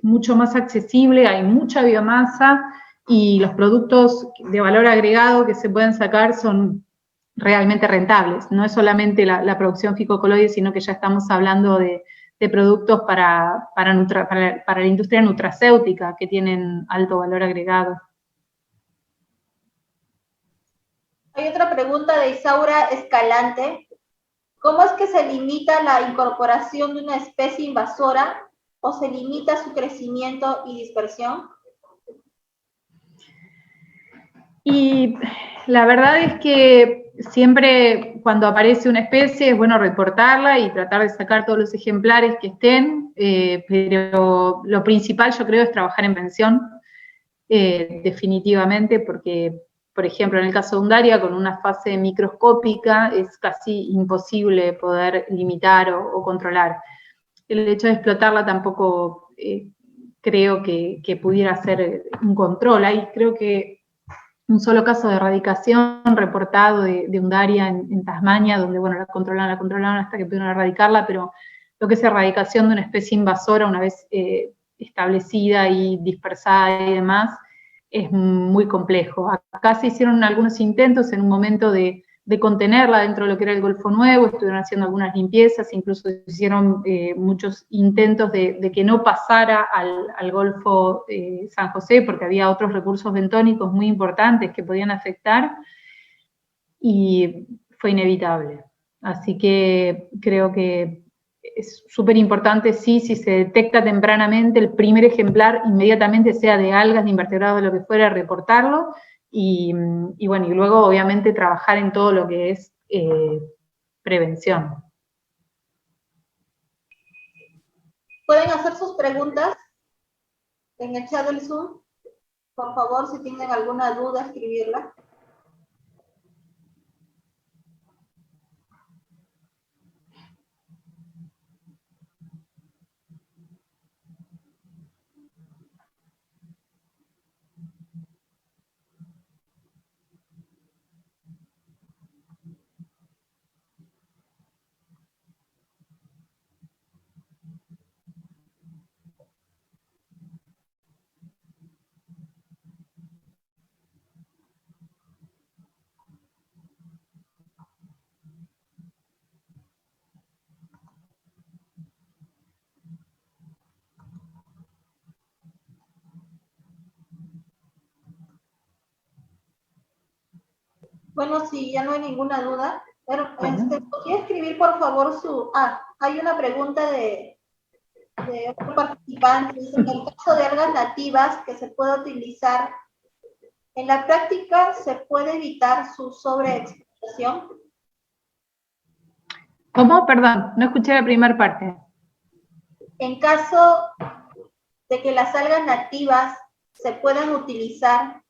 Speaker 3: mucho más accesible, hay mucha biomasa, y los productos de valor agregado que se pueden sacar son realmente rentables. No es solamente la producción fitocoloide, sino que ya estamos hablando de productos para la industria nutracéutica que tienen alto valor agregado.
Speaker 1: Hay otra pregunta de Isaura Escalante. ¿Cómo es que se limita la incorporación de una especie invasora o se limita su crecimiento y dispersión?
Speaker 3: Y la verdad es que siempre cuando aparece una especie es bueno reportarla y tratar de sacar todos los ejemplares que estén, pero lo principal yo creo es trabajar en prevención, definitivamente, porque, por ejemplo, en el caso de Undaria, con una fase microscópica es casi imposible poder limitar o controlar. El hecho de explotarla tampoco creo que pudiera ser un control. Ahí creo que un solo caso de erradicación reportado de Undaria en Tasmania, donde, bueno, la controlaron hasta que pudieron erradicarla, pero lo que es erradicación de una especie invasora una vez establecida y dispersada y demás, es muy complejo. Acá se hicieron algunos intentos en un momento de contenerla dentro de lo que era el Golfo Nuevo, estuvieron haciendo algunas limpiezas, incluso hicieron muchos intentos de que no pasara al Golfo San José, porque había otros recursos bentónicos muy importantes que podían afectar, y fue inevitable. Así que creo que es súper importante, sí, si se detecta tempranamente el primer ejemplar, inmediatamente sea de algas, de invertebrados, de lo que fuera, reportarlo, y bueno, y luego obviamente trabajar en todo lo que es prevención.
Speaker 1: Pueden hacer sus preguntas en el chat del Zoom. Por favor, si tienen alguna duda, escribirla. Bueno, si ya no hay ninguna duda, pero ¿podría escribir por favor su... hay una pregunta de otro participante. Dice, en el caso de algas nativas que se puede utilizar, ¿en la práctica se puede evitar su sobreexplotación?
Speaker 3: ¿Cómo? Perdón, no escuché la primera parte.
Speaker 1: En caso de que las algas nativas se puedan utilizar,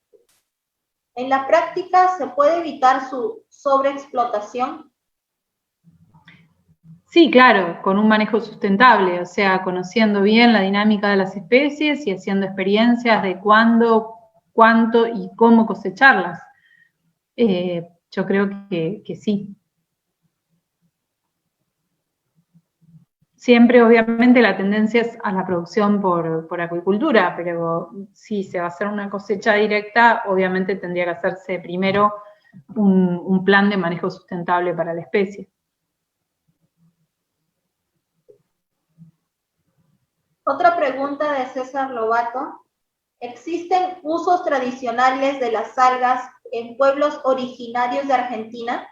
Speaker 1: ¿en la práctica se puede evitar su sobreexplotación?
Speaker 3: Sí, claro, con un manejo sustentable, o sea, conociendo bien la dinámica de las especies y haciendo experiencias de cuándo, cuánto y cómo cosecharlas. Yo creo que sí. Siempre, obviamente, la tendencia es a la producción por acuicultura, pero si se va a hacer una cosecha directa, obviamente tendría que hacerse primero un plan de manejo sustentable para la especie.
Speaker 1: Otra pregunta de César Lobato. ¿Existen usos tradicionales de las algas en pueblos originarios de Argentina?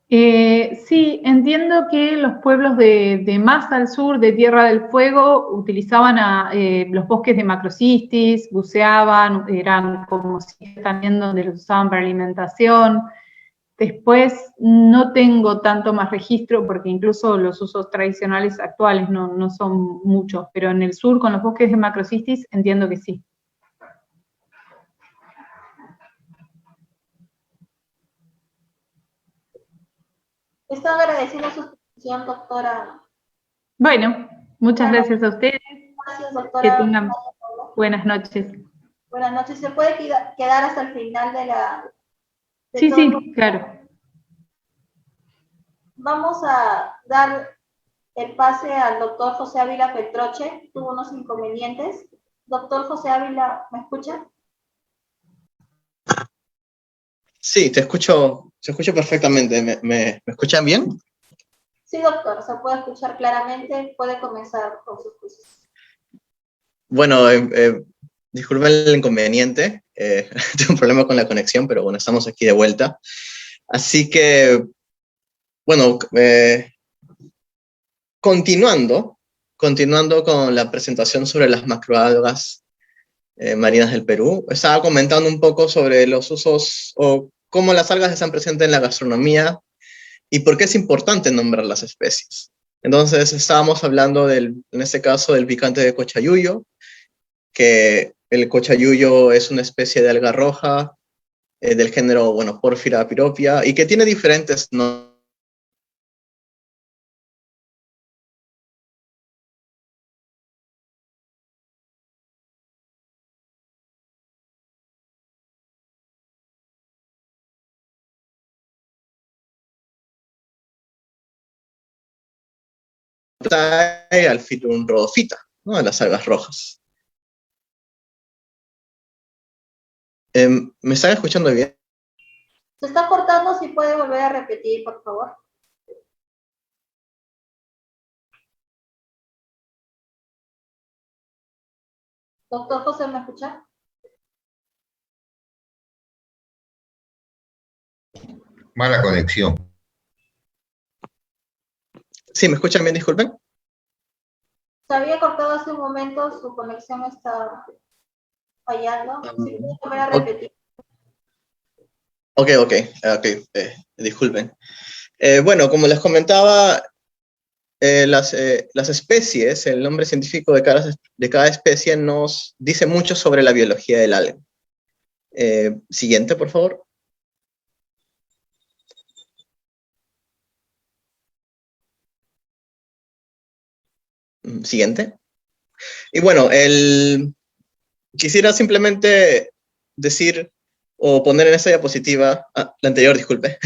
Speaker 3: Sí, entiendo que los pueblos de más al sur, de Tierra del Fuego, utilizaban los bosques de macrocistis, buceaban, eran como sitios también donde los usaban para alimentación. Después no tengo tanto más registro porque incluso los usos tradicionales actuales no son muchos, pero en el sur con los bosques de macrocistis entiendo que sí.
Speaker 1: Estoy agradeciendo su atención, doctora.
Speaker 3: Bueno, muchas gracias a ustedes.
Speaker 1: Gracias, doctora.
Speaker 3: Que tengan buenas noches.
Speaker 1: Buenas noches. ¿Se puede quedar hasta el final de la...
Speaker 3: Sí, claro.
Speaker 1: Vamos a dar el pase al doctor José Ávila Petroche. Tuvo unos inconvenientes. Doctor José Ávila, ¿me escucha?
Speaker 2: Sí, te escucho perfectamente. ¿Me escuchan bien?
Speaker 1: Sí, doctor, se puede escuchar claramente. Puede comenzar con sus cosas.
Speaker 2: Bueno, disculpen el inconveniente. Tengo un problema con la conexión, pero bueno, estamos aquí de vuelta. Así que, bueno, continuando con la presentación sobre las macroalgas marinas del Perú, estaba comentando un poco sobre los usos o cómo las algas están presentes en la gastronomía y por qué es importante nombrar las especies. Entonces estábamos hablando en este caso del picante de cochayuyo, que el cochayuyo es una especie de alga roja del género, bueno, Porphyra pyropia, y que tiene diferentes nombres. Alphyllum rhodophyta, ¿no? De las algas rojas. ¿Me están escuchando bien?
Speaker 1: Se está cortando, si puede volver a repetir, por favor. Doctor José, ¿me escucha?
Speaker 4: Mala conexión.
Speaker 2: Sí, ¿me escuchan bien? Disculpen.
Speaker 1: Se había cortado hace un momento, su conexión está fallando. Si puede volver a repetir.
Speaker 2: Ok, disculpen. Bueno, como les comentaba, las especies, el nombre científico de cada especie nos dice mucho sobre la biología del alga. Siguiente, por favor. Siguiente. Y bueno, quisiera simplemente decir o poner en esta diapositiva, la anterior, disculpe.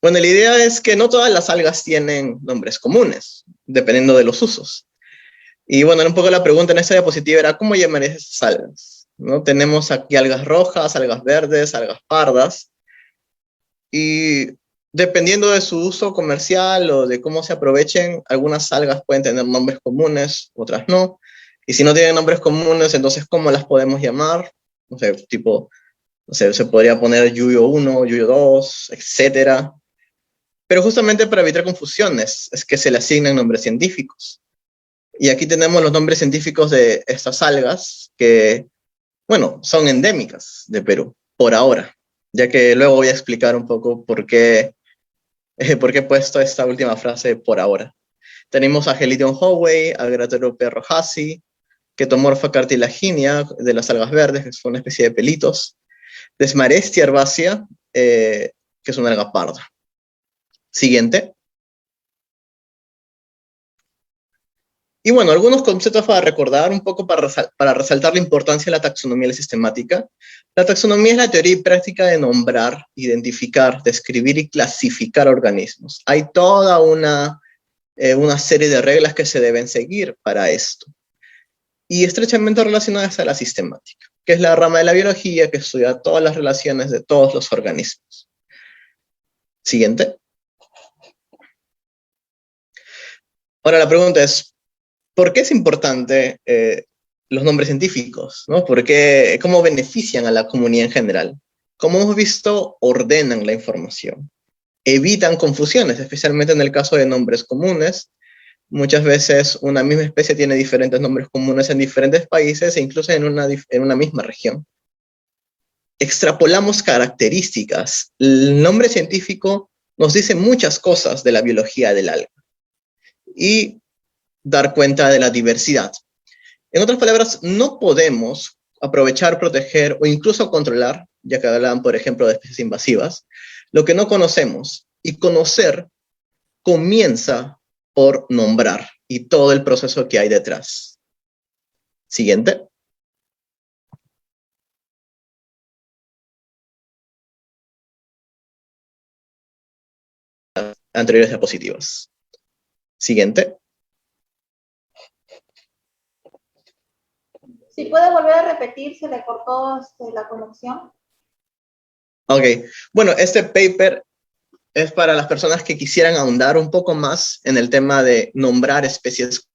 Speaker 2: Bueno, la idea es que no todas las algas tienen nombres comunes, dependiendo de los usos. Y bueno, un poco la pregunta en esta diapositiva era, ¿cómo llamarías esas algas? ¿No? Tenemos aquí algas rojas, algas verdes, algas pardas, y dependiendo de su uso comercial o de cómo se aprovechen, algunas algas pueden tener nombres comunes, otras no. Y si no tienen nombres comunes, entonces, ¿cómo las podemos llamar? No sé, tipo, no sé, se podría poner Yuyo 1, Yuyo 2, etcétera. Pero justamente para evitar confusiones, es que se le asignan nombres científicos. Y aquí tenemos los nombres científicos de estas algas que, bueno, son endémicas de Perú, por ahora, ya que luego voy a explicar un poco por qué he puesto esta última frase por ahora. Tenemos a Gelidium howe, a Grateropea rojasi, Ketomorpha cartilaginea, de las algas verdes, que es una especie de pelitos, Desmarestia herbácea, que es una alga parda. Siguiente. Y bueno, algunos conceptos para recordar, un poco para resaltar la importancia de la taxonomía y la sistemática. La taxonomía es la teoría y práctica de nombrar, identificar, describir y clasificar organismos. Hay toda una serie de reglas que se deben seguir para esto. Y estrechamente relacionadas a la sistemática, que es la rama de la biología que estudia todas las relaciones de todos los organismos. Siguiente. Ahora la pregunta es, ¿por qué es importante los nombres científicos? ¿No? ¿Cómo benefician a la comunidad en general? Como hemos visto, ordenan la información, evitan confusiones, especialmente en el caso de nombres comunes. Muchas veces una misma especie tiene diferentes nombres comunes en diferentes países e incluso en una misma región. Extrapolamos características. El nombre científico nos dice muchas cosas de la biología del alga y dar cuenta de la diversidad. En otras palabras, no podemos aprovechar, proteger o incluso controlar, ya que hablan, por ejemplo, de especies invasivas, lo que no conocemos. Y conocer comienza por nombrar y todo el proceso que hay detrás. Siguiente. Anteriores diapositivas. Siguiente.
Speaker 1: Si puede volver a repetir, se le cortó la conexión.
Speaker 2: Ok, bueno, este paper es para las personas que quisieran ahondar un poco más en el tema de nombrar especies.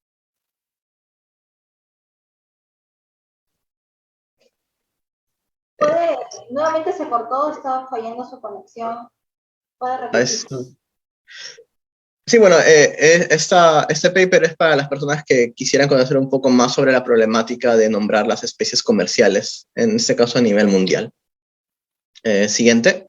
Speaker 1: Nuevamente se cortó, estaba fallando su conexión. ¿Puede repetir?
Speaker 2: Sí, bueno, este paper es para las personas que quisieran conocer un poco más sobre la problemática de nombrar las especies comerciales, en este caso a nivel mundial. Siguiente.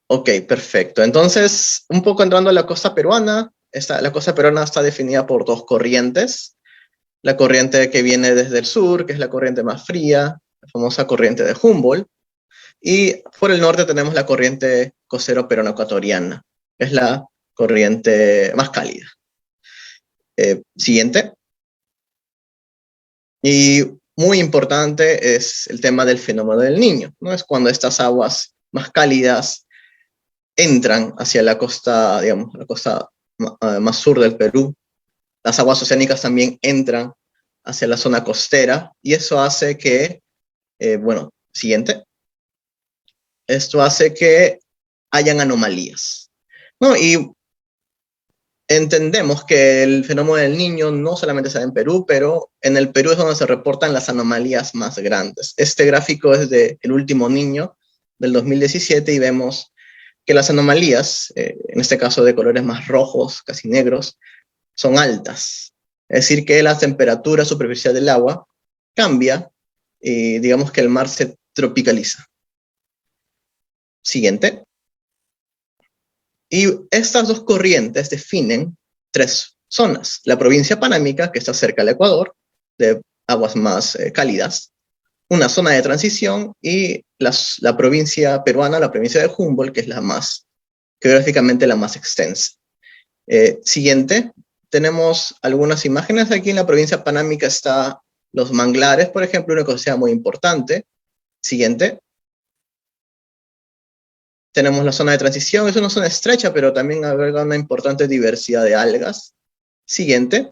Speaker 2: Ok, perfecto. Entonces, un poco entrando a la costa peruana, la costa peruana está definida por dos corrientes. La corriente que viene desde el sur, que es la corriente más fría, la famosa corriente de Humboldt, y por el norte tenemos la corriente costero peruano-ecuatoriana, que es la corriente más cálida. Siguiente. Y muy importante es el tema del fenómeno del Niño, ¿no? Es cuando estas aguas más cálidas entran hacia la costa, digamos, la costa más sur del Perú. Las aguas oceánicas también entran hacia la zona costera y eso hace que, bueno, siguiente. Esto hace que hayan anomalías, ¿no? Y entendemos que el fenómeno del Niño no solamente se da en Perú, pero en el Perú es donde se reportan las anomalías más grandes. Este gráfico es de El Último Niño del 2017 y vemos que las anomalías, en este caso de colores más rojos, casi negros, son altas. Es decir, que la temperatura superficial del agua cambia y digamos que el mar se tropicaliza. Siguiente. Y estas dos corrientes definen tres zonas. La provincia panámica, que está cerca del Ecuador, de aguas más cálidas. Una zona de transición y la provincia peruana, la provincia de Humboldt, que es la más, geográficamente la más extensa. Siguiente, tenemos algunas imágenes. Aquí en la provincia panámica está los manglares, por ejemplo, una cosa muy importante. Siguiente. Tenemos la zona de transición, es una zona estrecha, pero también alberga una importante diversidad de algas. Siguiente.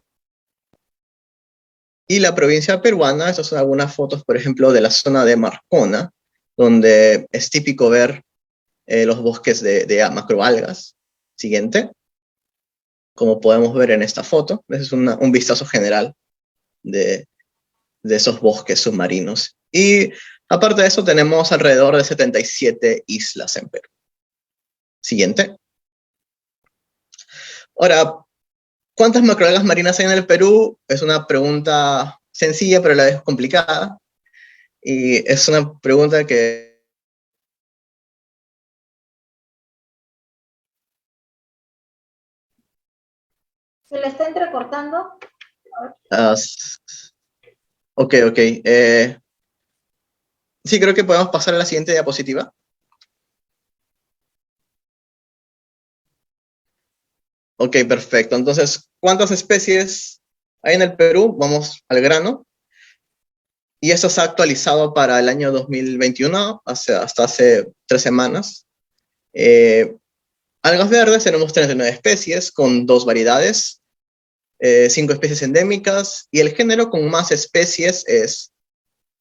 Speaker 2: Y la provincia peruana, estas son algunas fotos, por ejemplo, de la zona de Marcona, donde es típico ver los bosques de macroalgas. Siguiente. Como podemos ver en esta foto, ese es un vistazo general de esos bosques submarinos. Y aparte de eso, tenemos alrededor de 77 islas en Perú. Siguiente. Ahora, ¿cuántas macroalgas marinas hay en el Perú? Es una pregunta sencilla, pero a la vez complicada. Y es una pregunta que...
Speaker 1: ¿Se le está entrecortando?
Speaker 2: Ok. Sí, creo que podemos pasar a la siguiente diapositiva. Ok, perfecto. Entonces, ¿cuántas especies hay en el Perú? Vamos al grano. Y esto se ha actualizado para el año 2021, hasta hace 3 semanas. Algas verdes tenemos 39 especies con 2 variedades, 5 especies endémicas, y el género con más especies es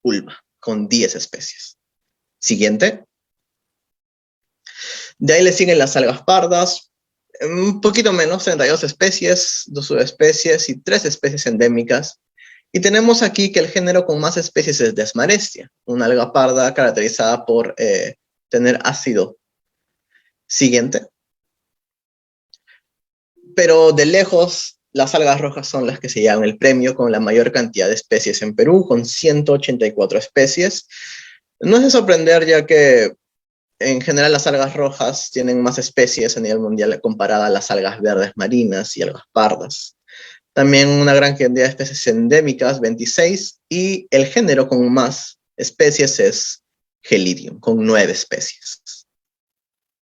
Speaker 2: Ulva, con 10 especies. Siguiente. De ahí le siguen las algas pardas, un poquito menos, 32 especies, 2 subespecies y 3 especies endémicas. Y tenemos aquí que el género con más especies es Desmarestia, una alga parda caracterizada por tener ácido. Siguiente. Pero de lejos, las algas rojas son las que se llevan el premio con la mayor cantidad de especies en Perú, con 184 especies. No es de sorprender, ya que en general las algas rojas tienen más especies a nivel mundial comparada a las algas verdes marinas y algas pardas. También una gran cantidad de especies endémicas, 26, y el género con más especies es Gelidium, con 9 especies.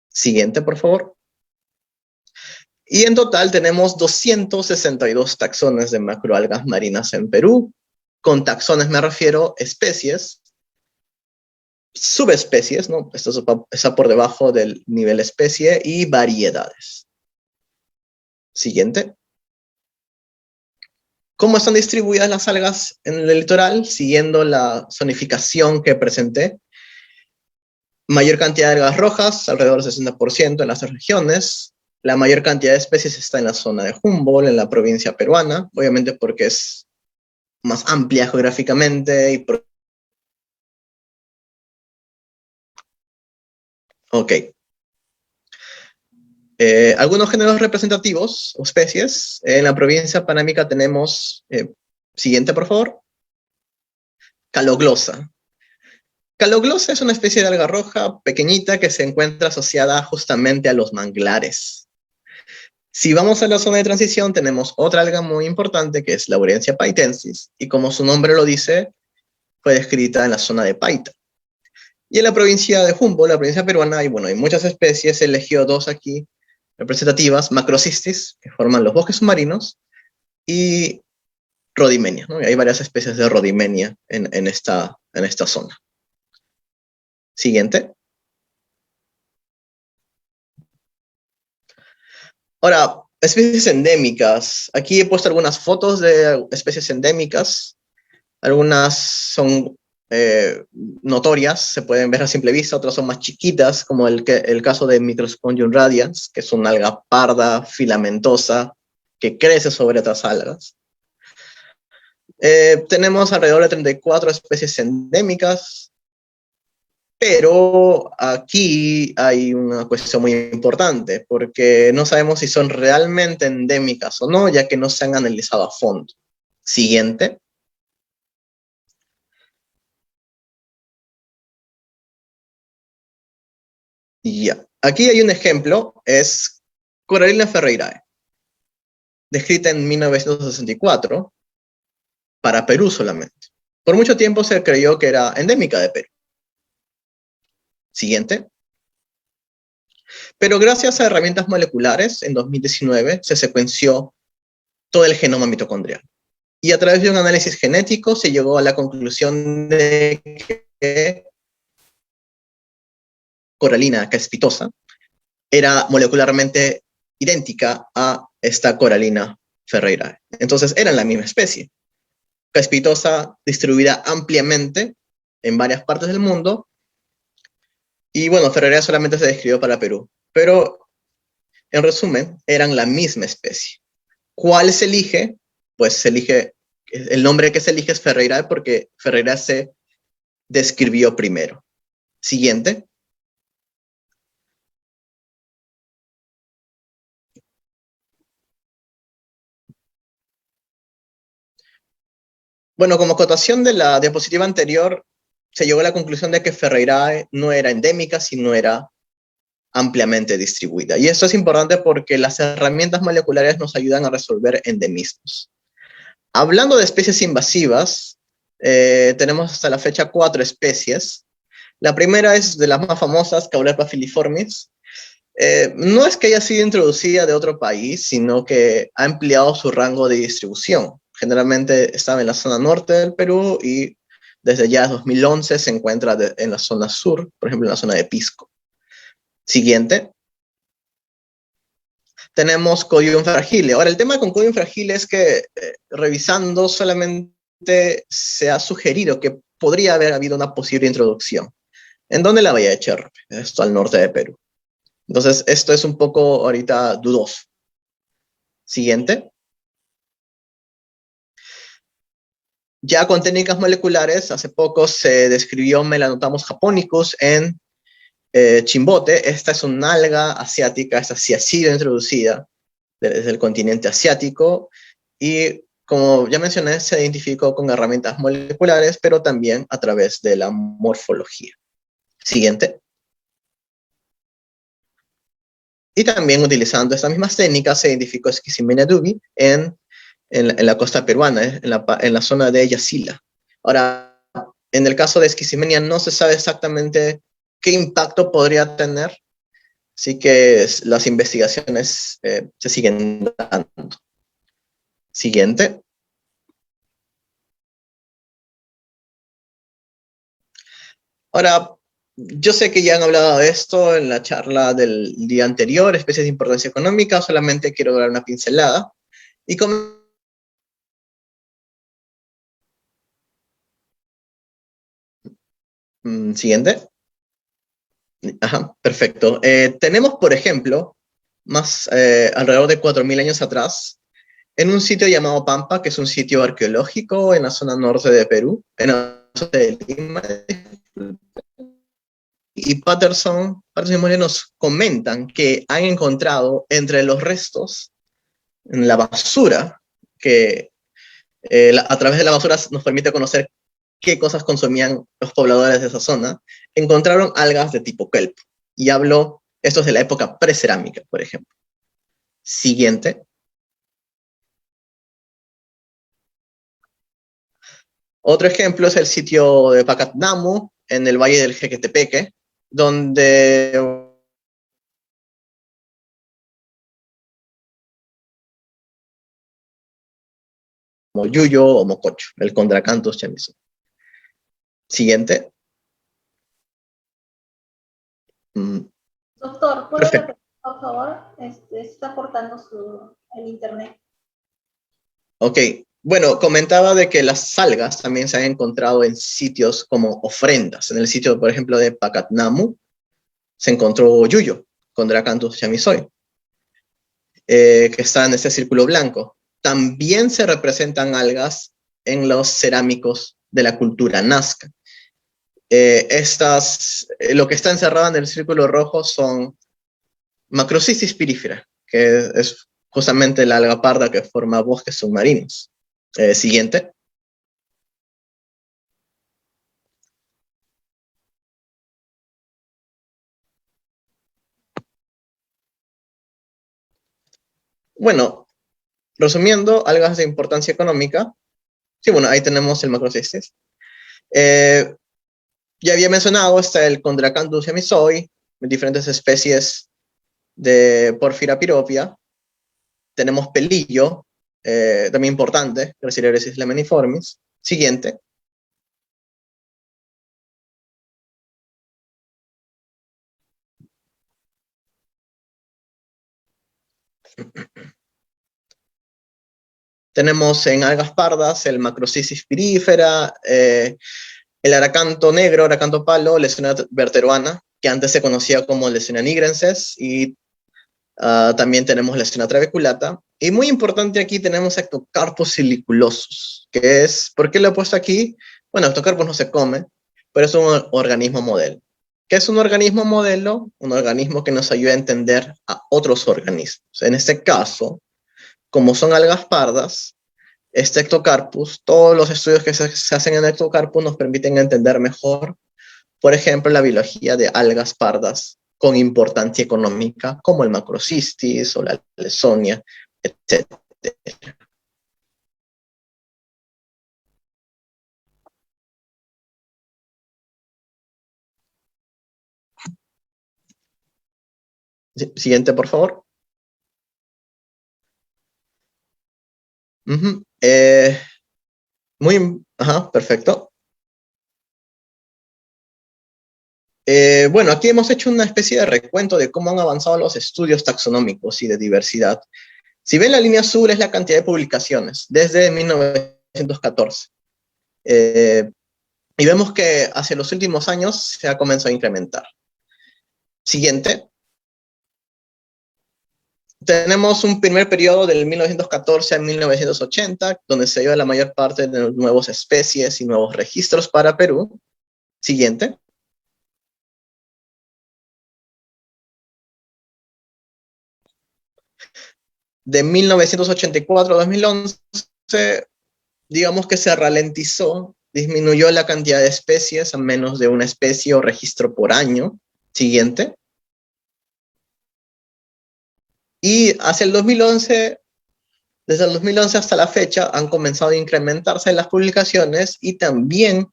Speaker 2: Siguiente, por favor. Y en total tenemos 262 taxones de macroalgas marinas en Perú. Con taxones me refiero a especies, subespecies, ¿no? Esto está por debajo del nivel especie, y variedades. Siguiente. ¿Cómo están distribuidas las algas en el litoral? Siguiendo la zonificación que presenté. Mayor cantidad de algas rojas, alrededor del 60% en las regiones. La mayor cantidad de especies está en la zona de Humboldt, en la provincia peruana, obviamente porque es más amplia geográficamente. Ok. Algunos géneros representativos o especies. En la provincia panámica tenemos, siguiente por favor, Caloglosa. Caloglosa es una especie de alga roja pequeñita que se encuentra asociada justamente a los manglares. Si vamos a la zona de transición, tenemos otra alga muy importante que es Laurencia paitensis, y como su nombre lo dice, fue descrita en la zona de Paita. Y en la provincia de Humboldt, la provincia peruana, hay muchas especies, he elegido dos aquí representativas, Macrocystis, que forman los bosques submarinos, y Rhodymenia, ¿no? Y hay varias especies de Rhodymenia en esta zona. Siguiente. Ahora, especies endémicas. Aquí he puesto algunas fotos de especies endémicas. Algunas son notorias, se pueden ver a simple vista, otras son más chiquitas, como el caso de Microspongium radians, que es una alga parda, filamentosa, que crece sobre otras algas. Tenemos alrededor de 34 especies endémicas, pero aquí hay una cuestión muy importante, porque no sabemos si son realmente endémicas o no, ya que no se han analizado a fondo. Siguiente. Ya. Aquí hay un ejemplo, es Corallina ferreirae, descrita en 1964, para Perú solamente. Por mucho tiempo se creyó que era endémica de Perú. Siguiente. Pero gracias a herramientas moleculares, en 2019 se secuenció todo el genoma mitocondrial. Y a través de un análisis genético se llegó a la conclusión de que Corallina caspitosa era molecularmente idéntica a esta Corallina ferreirae. Entonces eran la misma especie. Caspitosa distribuida ampliamente en varias partes del mundo. Y bueno, ferreirae solamente se describió para Perú. Pero en resumen, eran la misma especie. ¿Cuál se elige? Pues se elige, el nombre que se elige es Ferreirae porque Ferreirae se describió primero. Siguiente. Bueno, como acotación de la diapositiva anterior, se llegó a la conclusión de que Ferreirae no era endémica, sino era ampliamente distribuida. Y esto es importante porque las herramientas moleculares nos ayudan a resolver endemismos. Hablando de especies invasivas, tenemos hasta la fecha 4 especies. La primera es de las más famosas, Caulerpa filiformis. No es que haya sido introducida de otro país, sino que ha ampliado su rango de distribución. Generalmente estaba en la zona norte del Perú y desde ya 2011 se encuentra en la zona sur, por ejemplo en la zona de Pisco. Siguiente. Tenemos Codium fragile. Ahora, el tema con Codium fragile es que revisando solamente se ha sugerido que podría haber habido una posible introducción. ¿En dónde la Bahía de Cherpe? Esto al norte de Perú. Entonces, esto es un poco ahorita dudoso. Siguiente. Ya con técnicas moleculares, hace poco se describió Melanotamus japonicus en Chimbote. Esta es una alga asiática, esta sí ha sido introducida desde el continente asiático y, como ya mencioné, se identificó con herramientas moleculares, pero también a través de la morfología. Siguiente. Y también utilizando estas mismas técnicas se identificó Schizimenia dubi en la costa peruana, en la zona de Yacila. Ahora, en el caso de Schizimenia no se sabe exactamente qué impacto podría tener, así que las investigaciones se siguen dando. Siguiente. Ahora, Yo sé que ya han hablado de esto en la charla del día anterior, especies de importancia económica, solamente quiero dar una pincelada. Y siguiente. Ajá, perfecto. Tenemos, por ejemplo, alrededor de 4.000 años atrás, en un sitio llamado Pampa, que es un sitio arqueológico en la zona norte de Perú, en la zona de Lima, y Patterson y Moria nos comentan que han encontrado entre los restos, en la basura, que a través de la basura nos permite conocer qué cosas consumían los pobladores de esa zona, encontraron algas de tipo kelp. Y esto es de la época precerámica, por ejemplo. Siguiente. Otro ejemplo es el sitio de Pacatnamu, en el valle del Jequetepeque, donde como yuyo o mococho, el Chondrocánthus chamizo. Siguiente.
Speaker 1: Doctor, ¿puede
Speaker 2: Perfecto.
Speaker 1: repetir, por favor? Está cortando el internet.
Speaker 2: Ok. Bueno, comentaba de que las algas también se han encontrado en sitios como ofrendas. En el sitio, por ejemplo, de Pacatnamu, se encontró yuyo, Chondrocánthus chamisoi, que está en este círculo blanco. También se representan algas en los cerámicos de la cultura Nazca. Lo que está encerrado en el círculo rojo son Macrocystis pirífera, que es justamente la alga parda que forma bosques submarinos. Siguiente. Bueno, resumiendo, algas de importancia económica. Sí, bueno, ahí tenemos el Macrocystis. Ya había mencionado, está el Chondrocánthus chamisoi, diferentes especies de Porphyra piropia. Tenemos pelillo, también importante, Gracilaresis laminiformis. Siguiente. Tenemos en algas pardas el Macrocystis pirífera, el aracanto negro, aracanto palo, Leucina verteruana, que antes se conocía como Leucina nigrensis, y también tenemos Leucina trabeculata. Y muy importante aquí tenemos Ectocarpus siliculosus, que es, ¿por qué lo he puesto aquí? Bueno, Ectocarpus no se come, pero es un organismo modelo. ¿Qué es un organismo modelo? Un organismo que nos ayuda a entender a otros organismos. En este caso, como son algas pardas, este Ectocarpus, todos los estudios que se hacen en Ectocarpus nos permiten entender mejor, por ejemplo, la biología de algas pardas con importancia económica, como el Macrocystis o la Lawsonia, etc. Siguiente, por favor. Ajá, perfecto. Bueno, aquí hemos hecho una especie de recuento de cómo han avanzado los estudios taxonómicos y de diversidad. Si ven la línea azul es la cantidad de publicaciones desde 1914. Y vemos que hacia los últimos años se ha comenzado a incrementar. Siguiente. Tenemos un primer periodo del 1914 al 1980, donde se dio la mayor parte de las nuevas especies y nuevos registros para Perú. Siguiente. De 1984 a 2011, digamos que se ralentizó, disminuyó la cantidad de especies a menos de una especie o registro por año. Siguiente. Y hacia el 2011, desde el 2011 hasta la fecha, han comenzado a incrementarse las publicaciones y también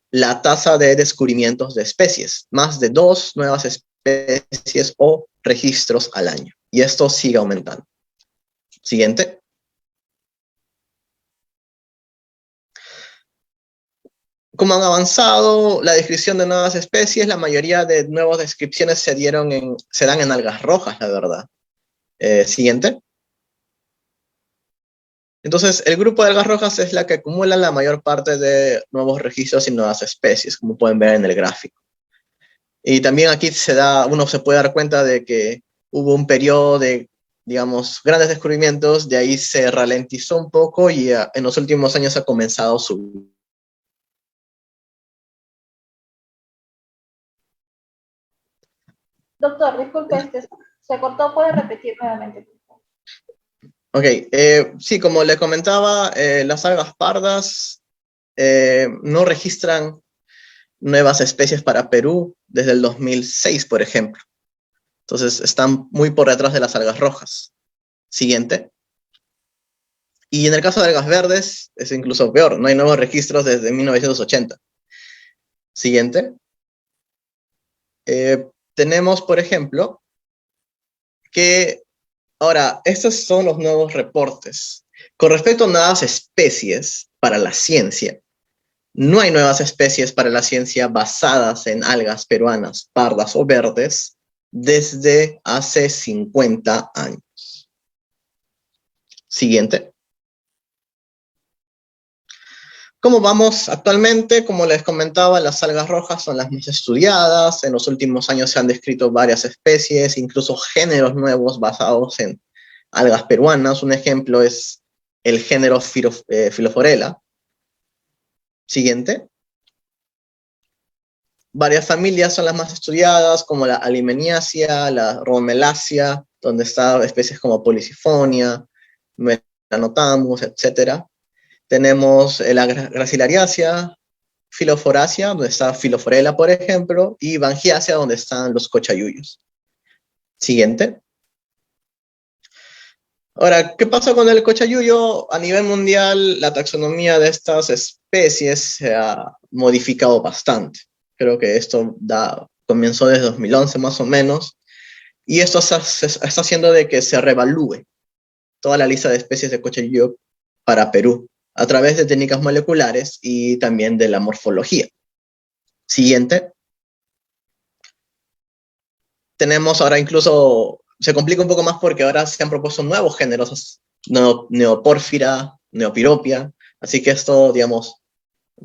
Speaker 2: la tasa de descubrimientos de especies, más de 2 nuevas especies o registros al año. Y esto sigue aumentando. Siguiente. Como han avanzado la descripción de nuevas especies, la mayoría de nuevas descripciones se dan en algas rojas, la verdad. Siguiente. Entonces, el grupo de algas rojas es la que acumula la mayor parte de nuevos registros y nuevas especies, como pueden ver en el gráfico. Y también aquí uno se puede dar cuenta de que hubo un periodo de, digamos, grandes descubrimientos, de ahí se ralentizó un poco y en los últimos años ha comenzado su...
Speaker 1: Doctor, disculpe, se cortó, ¿puede repetir nuevamente?
Speaker 2: Ok, sí, como le comentaba, las algas pardas no registran nuevas especies para Perú desde el 2006, por ejemplo. Entonces, están muy por detrás de las algas rojas. Siguiente. Y en el caso de algas verdes, es incluso peor, no hay nuevos registros desde 1980. Siguiente. Tenemos, por ejemplo, que ahora, estos son los nuevos reportes. Con respecto a nuevas especies para la ciencia, no hay nuevas especies para la ciencia basadas en algas peruanas, pardas o verdes, desde hace 50 años. Siguiente. ¿Cómo vamos actualmente? Como les comentaba, las algas rojas son las más estudiadas. En los últimos años se han descrito varias especies, incluso géneros nuevos basados en algas peruanas. Un ejemplo es el género Filophorella. Siguiente. Varias familias son las más estudiadas, como la Alimeniaceae, la Romelaceae, donde están especies como Policifonia, Melanotamus, etc. Tenemos la Gracilariaceae, Filophoracea, donde está Filophorella, por ejemplo, y Bangiaceae, donde están los cochayuyos. Siguiente. Ahora, ¿qué pasa con el cochayuyo? A nivel mundial, la taxonomía de estas especies se ha modificado bastante. Creo que esto comenzó desde 2011 más o menos, y esto está haciendo de que se reevalúe toda la lista de especies de cochayuyo para Perú, a través de técnicas moleculares y también de la morfología. Siguiente. Tenemos ahora incluso, se complica un poco más porque ahora se han propuesto nuevos géneros, Neopórfira, Neopiropia, así que esto, digamos,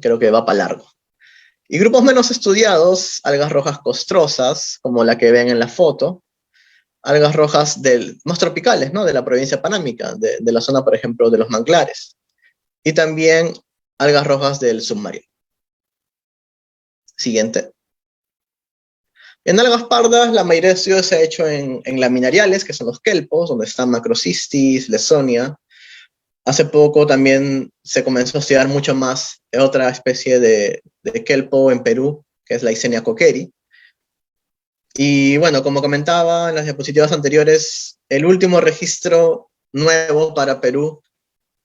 Speaker 2: creo que va para largo. Y grupos menos estudiados, algas rojas costrosas, como la que ven en la foto, algas rojas más tropicales, ¿no? De la provincia panámica, de la zona, por ejemplo, de los manglares, y también algas rojas del submarino. Siguiente. En algas pardas, la mayoría de estudios se ha hecho en laminariales, que son los kelpos, donde están Macrocystis, Lesonia. Hace poco también se comenzó a estudiar mucho más otra especie de kelpo en Perú, que es la Ixenia coqueri. Y bueno, como comentaba en las diapositivas anteriores, el último registro nuevo para Perú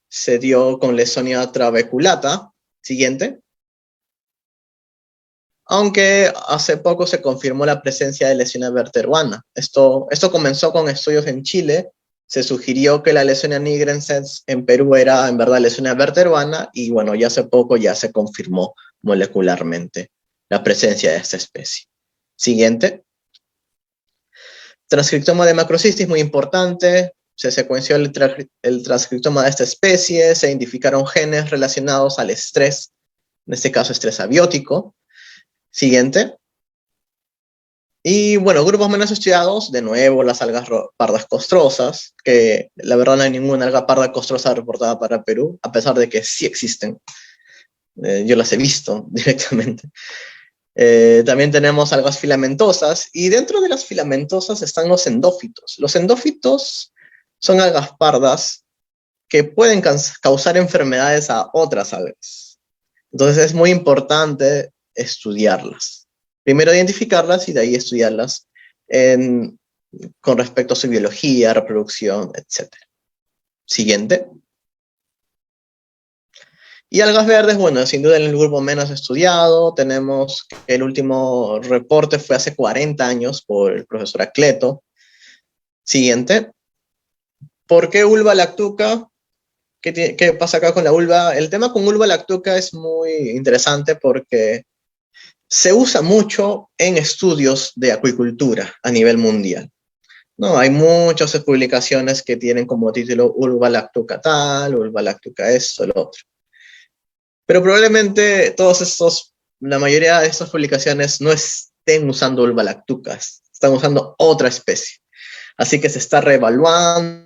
Speaker 2: se dio con Lesonia trabeculata. Siguiente. Aunque hace poco se confirmó la presencia de Lesonia verteruana. Esto comenzó con estudios en Chile. Se sugirió que la Lesonia nigrensis en Perú era en verdad Lesonia verteruana, y bueno, ya hace poco ya se confirmó molecularmente la presencia de esta especie. Siguiente. Transcriptoma de Macrocystis, muy importante. Se secuenció el transcriptoma de esta especie, se identificaron genes relacionados al estrés, en este caso estrés abiótico. Siguiente. Y bueno, grupos menos estudiados, de nuevo las algas pardas costrosas, que la verdad no hay ninguna alga parda costrosa reportada para Perú, a pesar de que sí existen. Yo las he visto directamente. También tenemos algas filamentosas, y dentro de las filamentosas están los endófitos. Los endófitos son algas pardas que pueden causar enfermedades a otras algas. Entonces es muy importante estudiarlas. Primero identificarlas y de ahí estudiarlas con respecto a su biología, reproducción, etc. Siguiente. Y algas verdes, bueno, sin duda en el grupo menos estudiado. Tenemos que el último reporte fue hace 40 años por el profesor Acleto. Siguiente. ¿Por qué Ulva lactuca? ¿Qué pasa acá con la ulva? El tema con ulva lactuca es muy interesante porque se usa mucho en estudios de acuicultura a nivel mundial. No, hay muchas publicaciones que tienen como título ulva lactuca tal, ulva lactuca esto, lo otro. Pero probablemente la mayoría de estas publicaciones no estén usando ulva lactuca, están usando otra especie. Así que se está reevaluando.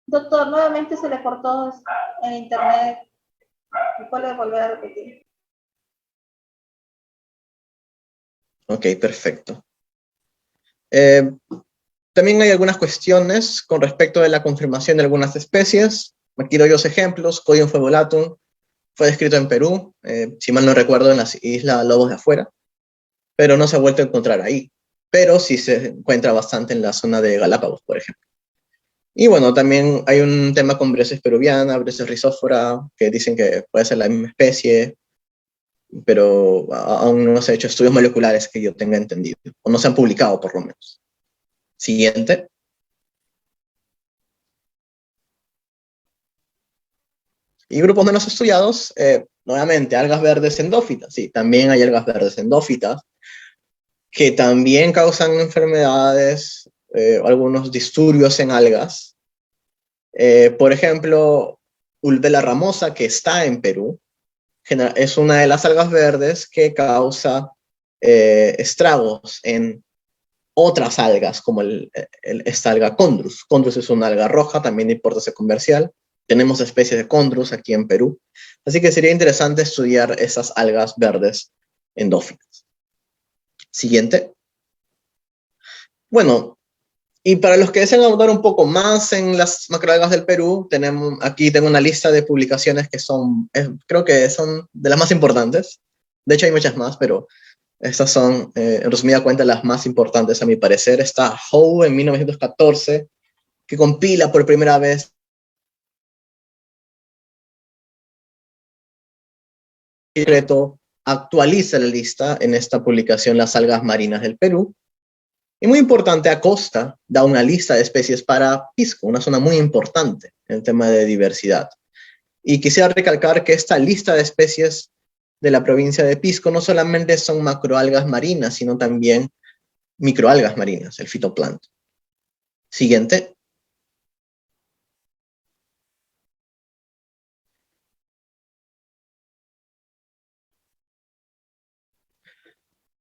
Speaker 1: Doctor, nuevamente se le cortó en internet. ¿Puede volver a repetir?
Speaker 2: Ok, perfecto. También hay algunas cuestiones con respecto de la confirmación de algunas especies. Aquí doy dos ejemplos. Codium fabulatum fue descrito en Perú, si mal no recuerdo, en las islas Lobos de Afuera, pero no se ha vuelto a encontrar ahí. Pero sí se encuentra bastante en la zona de Galápagos, por ejemplo. Y bueno, también hay un tema con Brysis peruviana, Brysis rhizóphora, que dicen que puede ser la misma especie, pero aún no se han hecho estudios moleculares que yo tenga entendido, o no se han publicado por lo menos. Siguiente. Y grupos menos estudiados, nuevamente, algas verdes endófitas. Sí, también hay algas verdes endófitas que también causan enfermedades, algunos disturbios en algas. Por ejemplo, Ulvela ramosa, que está en Perú, es una de las algas verdes que causa estragos en otras algas, como esta alga Chondrus. Chondrus es una alga roja, también de importancia comercial. Tenemos especies de Chondrus aquí en Perú. Así que sería interesante estudiar esas algas verdes endófitas. Siguiente. Bueno, y para los que desean ahondar un poco más en las macroalgas del Perú, aquí tengo una lista de publicaciones que creo que son de las más importantes. De hecho hay muchas más, pero estas son, en resumida cuenta, las más importantes a mi parecer. Está Howe en 1914, que compila por primera vez actualiza la lista en esta publicación Las algas marinas del Perú. Y muy importante, Acosta da una lista de especies para Pisco, una zona muy importante en el tema de diversidad. Y quisiera recalcar que esta lista de especies de la provincia de Pisco no solamente son macroalgas marinas, sino también microalgas marinas, el fitoplancton. Siguiente.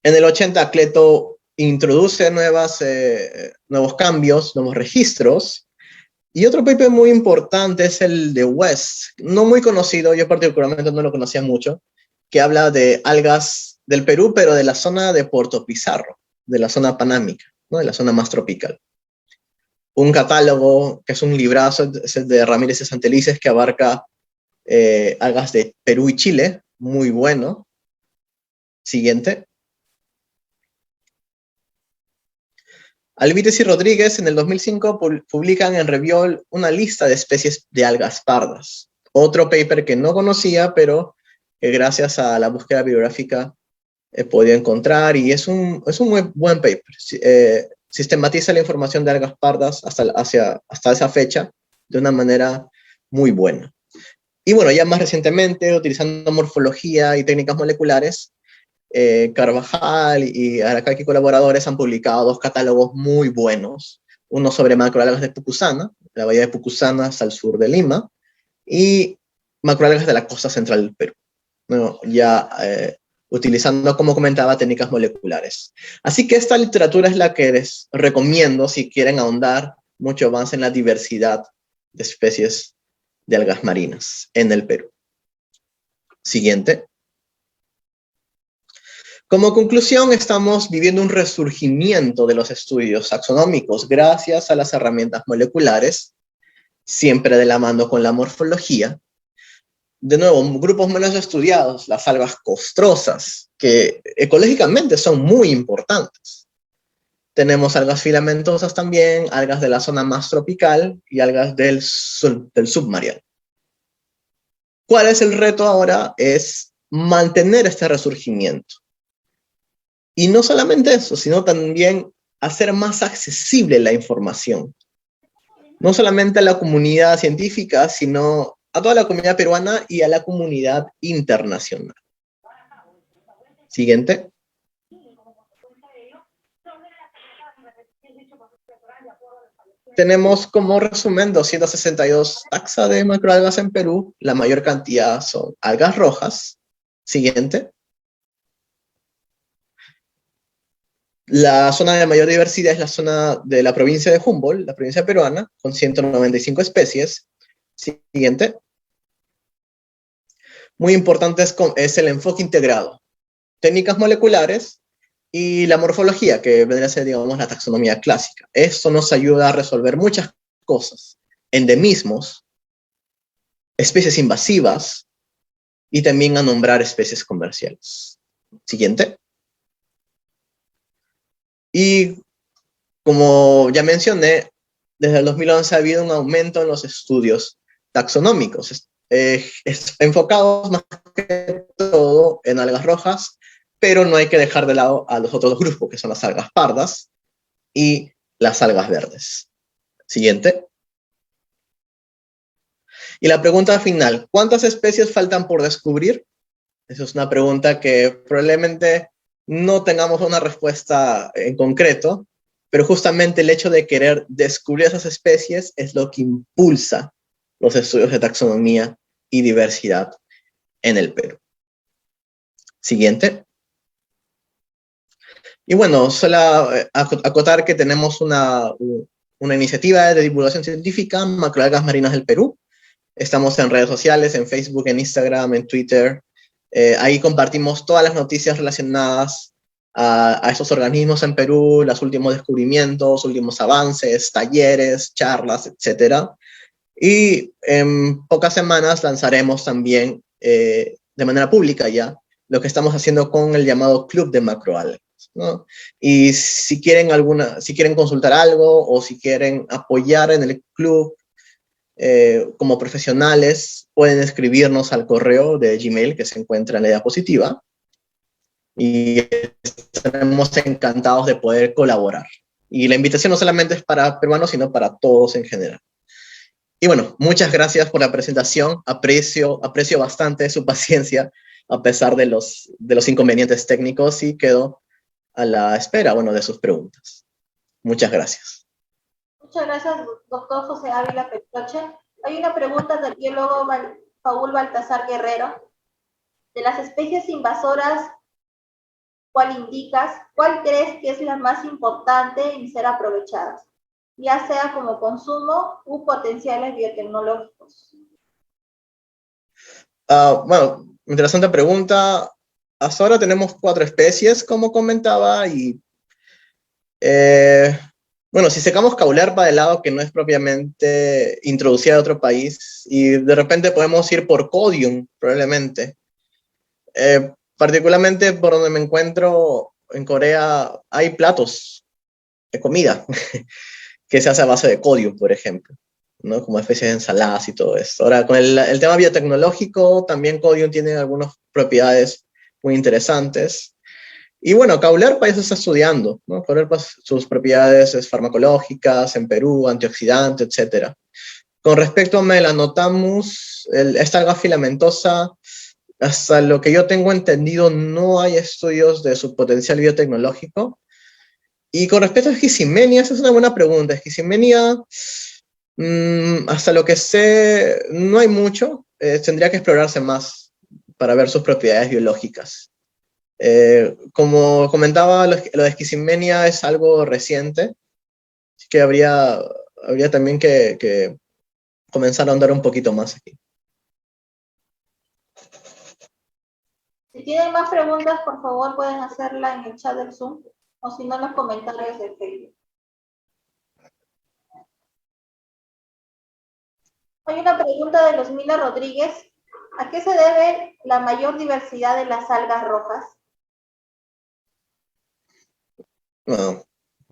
Speaker 2: En el 80, Cleto introduce nuevos cambios, nuevos registros. Y otro paper muy importante es el de West, no muy conocido, yo particularmente no lo conocía mucho, que habla de algas del Perú, pero de la zona de Puerto Pizarro, de la zona panámica, ¿no? De la zona más tropical. Un catálogo, que es un librazo, es el de Ramírez y Santelices, que abarca algas de Perú y Chile, muy bueno. Siguiente. Alvites y Rodríguez en el 2005 publican en Reviol una lista de especies de algas pardas. Otro paper que no conocía, pero que gracias a la búsqueda bibliográfica he podido encontrar, y es un muy buen paper. Sistematiza la información de algas pardas hasta esa fecha de una manera muy buena. Y bueno, ya más recientemente, utilizando morfología y técnicas moleculares, Carvajal y Aracaki colaboradores han publicado dos catálogos muy buenos, uno sobre macroalgas de Pucusana, la bahía de Pucusana hasta el sur de Lima, y macroalgas de la costa central del Perú, ¿no? Ya utilizando, como comentaba, técnicas moleculares. Así que esta literatura es la que les recomiendo si quieren ahondar mucho más en la diversidad de especies de algas marinas en el Perú. Siguiente. Como conclusión, estamos viviendo un resurgimiento de los estudios taxonómicos gracias a las herramientas moleculares, siempre de la mano con la morfología. De nuevo, grupos menos estudiados, las algas costrosas, que ecológicamente son muy importantes. Tenemos algas filamentosas también, algas de la zona más tropical y algas del submariano. ¿Cuál es el reto ahora? Es mantener este resurgimiento. Y no solamente eso, sino también hacer más accesible la información. no solamente a la comunidad científica, sino a toda la comunidad peruana y a la comunidad internacional. Siguiente. Tenemos como resumen 262 taxa de macroalgas en Perú. La mayor cantidad son algas rojas. Siguiente. La zona de mayor diversidad es la zona de la provincia de Humboldt, la provincia peruana, con 195 especies. Siguiente. Muy importante es el enfoque integrado. Técnicas moleculares y la morfología, que vendría a ser, digamos, la taxonomía clásica. Esto nos ayuda a resolver muchas cosas. Endemismos, especies invasivas y también a nombrar especies comerciales. Siguiente. Y como ya mencioné, desde el 2011 ha habido un aumento en los estudios taxonómicos, enfocados más que todo en algas rojas, pero no hay que dejar de lado a los otros grupos, que son las algas pardas y las algas verdes. Siguiente. Y la pregunta final, ¿cuántas especies faltan por descubrir? Esa es una pregunta que probablemente no tengamos una respuesta en concreto, pero justamente el hecho de querer descubrir esas especies es lo que impulsa los estudios de taxonomía y diversidad en el Perú. Siguiente. Y bueno, solo acotar que tenemos una iniciativa de divulgación científica, Macroalgas Marinas del Perú. Estamos en redes sociales, en Facebook, en Instagram, en Twitter. Ahí compartimos todas las noticias relacionadas a estos organismos en Perú, los últimos descubrimientos, últimos avances, talleres, charlas, etc. Y en pocas semanas lanzaremos también, de manera pública ya, lo que estamos haciendo con el llamado Club de Macroalgas, ¿no? Y si quieren consultar algo o si quieren apoyar en el club como profesionales, pueden escribirnos al correo de Gmail que se encuentra en la diapositiva y estaremos encantados de poder colaborar. Y la invitación no solamente es para peruanos, sino para todos en general. Y bueno, muchas gracias por la presentación. Aprecio bastante su paciencia a pesar de los inconvenientes técnicos y quedo a la espera, bueno, de sus preguntas. Muchas gracias.
Speaker 1: Muchas gracias, doctor José Ávila Petroche. Hay una pregunta del biólogo Paul Baltasar Guerrero. De las especies invasoras, ¿cuál crees que es la más importante en ser aprovechadas, ya sea como consumo u potenciales biotecnológicos?
Speaker 2: Bueno, interesante pregunta. Hasta ahora tenemos 4 especies, como comentaba, y bueno, si sacamos Caulerpa de lado, que no es propiamente introducida de otro país, y de repente podemos ir por Codium, probablemente. Particularmente por donde me encuentro, en Corea, hay platos de comida que se hace a base de Codium, por ejemplo, ¿no? Como especies de ensaladas y todo esto. Ahora, con el tema biotecnológico, también Codium tiene algunas propiedades muy interesantes. Y bueno, Caulerpa ya se está estudiando, ¿no? Caulerpa, sus propiedades farmacológicas en Perú, antioxidante, etc. Con respecto a Melanotamus, esta alga filamentosa, hasta lo que yo tengo entendido, no hay estudios de su potencial biotecnológico. Y con respecto a Esquizimenia, esa es una buena pregunta. Esquizimenia, hasta lo que sé, no hay mucho. Tendría que explorarse más para ver sus propiedades biológicas. Como comentaba, lo de Esquizimenia es algo reciente, así que habría también que comenzar a ahondar un poquito más aquí.
Speaker 1: Si tienen más preguntas, por favor, pueden hacerla en el chat del Zoom, o si no, en los comentarios de Facebook. Hay una pregunta de Luzmila Rodríguez. ¿A qué se debe la mayor diversidad de las algas rojas?
Speaker 2: Bueno,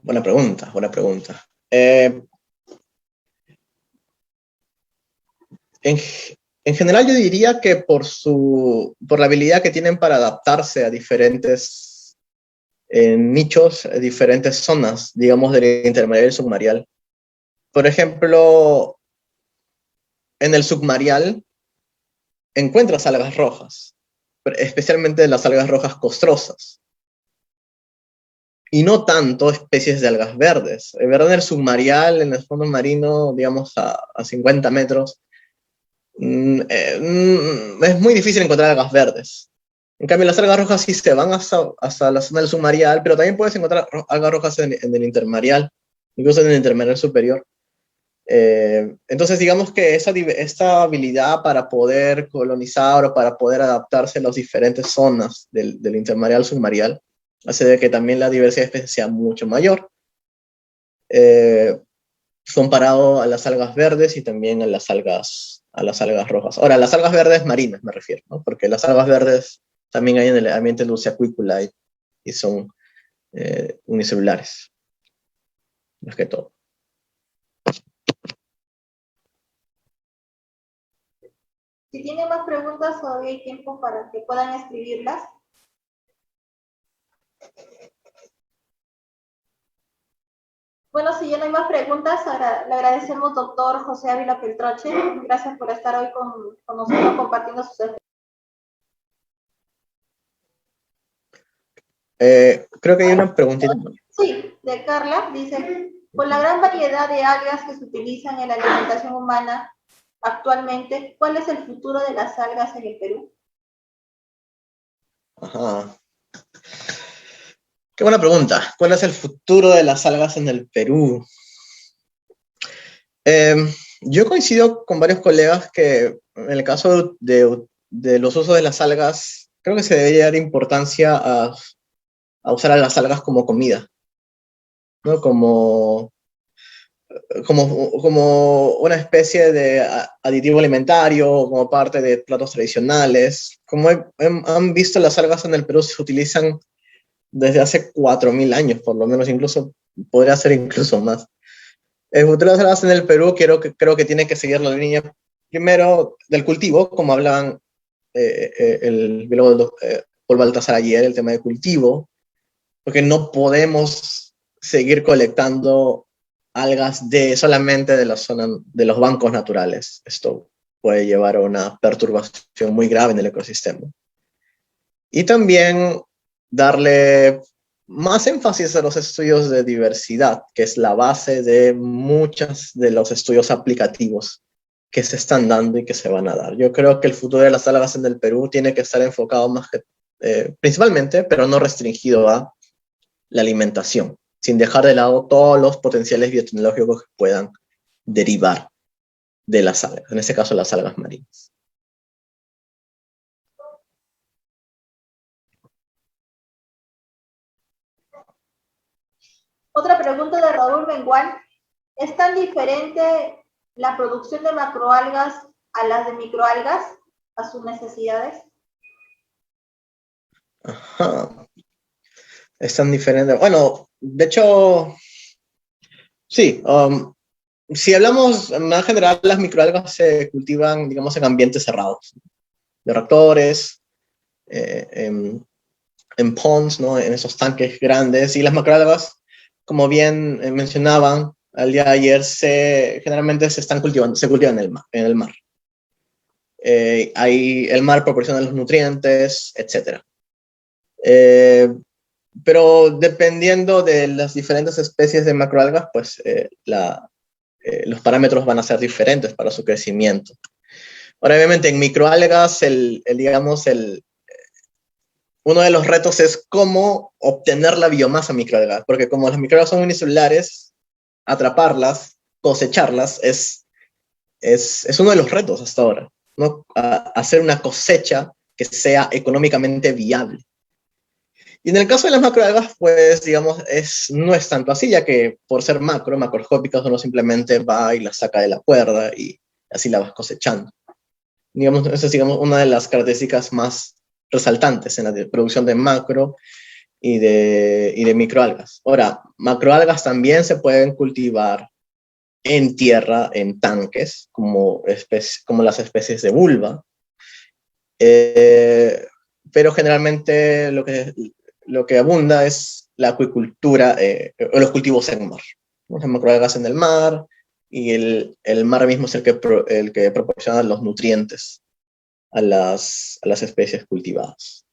Speaker 2: buena pregunta. En general yo diría que por la habilidad que tienen para adaptarse a diferentes nichos, diferentes zonas, digamos, del intermediario submarial. por ejemplo, en el submarial encuentras algas rojas, especialmente las algas rojas costrosas. Y no tanto especies de algas verdes. En verdad, en el submarial, en el fondo marino, digamos a 50 metros, es muy difícil encontrar algas verdes. En cambio, las algas rojas sí se van hasta la zona del submarial, pero también puedes encontrar algas rojas en el intermareal, incluso en el intermareal superior. Entonces, digamos que esta habilidad para poder colonizar o para poder adaptarse a las diferentes zonas del intermareal submarial hace de que también la diversidad de especies sea mucho mayor, comparado a las algas verdes y también a las algas rojas. Ahora, las algas verdes marinas me refiero, ¿no? Porque las algas verdes también hay en el ambiente Luciacuicula y son unicelulares, más que todo.
Speaker 1: Si tienen más preguntas, todavía hay tiempo para que puedan escribirlas. Bueno, si ya no hay más preguntas, ahora le agradecemos, doctor José Ávila Peltroche. Gracias por estar hoy con nosotros compartiendo sus experiencias.
Speaker 2: Creo que hay una preguntita.
Speaker 1: Sí, de Carla, dice, con la gran variedad de algas que se utilizan en la alimentación humana actualmente, ¿cuál es el futuro de las algas en el Perú?
Speaker 2: Ajá. Qué buena pregunta. ¿Cuál es el futuro de las algas en el Perú? Yo coincido con varios colegas que en el caso de los usos de las algas, creo que se debería dar importancia a usar a las algas como comida, ¿no? Como una especie de aditivo alimentario, como parte de platos tradicionales. Como han visto, las algas en el Perú se utilizan desde hace 4.000 años, por lo menos, incluso podría ser incluso más. El futuro de las algas en el Perú creo que tiene que seguir la línea, primero, del cultivo, como hablaban el biólogo Paul Baltasar ayer, el tema de cultivo, porque no podemos seguir colectando algas solamente de la zona de los bancos naturales. Esto puede llevar a una perturbación muy grave en el ecosistema. Y también darle más énfasis a los estudios de diversidad, que es la base de muchos de los estudios aplicativos que se están dando y que se van a dar. Yo creo que el futuro de las algas en el Perú tiene que estar enfocado más principalmente, pero no restringido a la alimentación, sin dejar de lado todos los potenciales biotecnológicos que puedan derivar de las algas, en este caso las algas marinas.
Speaker 1: Otra pregunta de Raúl Mengual. ¿Es tan diferente la producción de macroalgas a las de microalgas, a sus necesidades?
Speaker 2: Ajá. Es tan diferente. Bueno, de hecho, sí. Si hablamos más general, las microalgas se cultivan, digamos, en ambientes cerrados, de reactores, en ponds, ¿no? En esos tanques grandes. Y las macroalgas, como bien mencionaban al día de ayer, generalmente se cultivan en el mar. El mar proporciona los nutrientes, etc. Pero dependiendo de las diferentes especies de macroalgas, pues los parámetros van a ser diferentes para su crecimiento. Ahora, obviamente, en microalgas, uno de los retos es cómo obtener la biomasa microalga, porque como las microalgas son unicelulares, atraparlas, cosecharlas, es uno de los retos hasta ahora, ¿no? Hacer una cosecha que sea económicamente viable. Y en el caso de las macroalgas, pues, digamos, no es tanto así, ya que por ser macroscópicas, uno simplemente va y la saca de la cuerda y así la vas cosechando. Digamos, esa es, digamos, una de las características más resaltantes en la producción de macro y de microalgas. Ahora, macroalgas también se pueden cultivar en tierra, en tanques, como las especies de vulva, pero generalmente lo que abunda es la acuicultura o los cultivos en mar. Las macroalgas en el mar, y el mar mismo es el que proporciona los nutrientes a las especies cultivadas.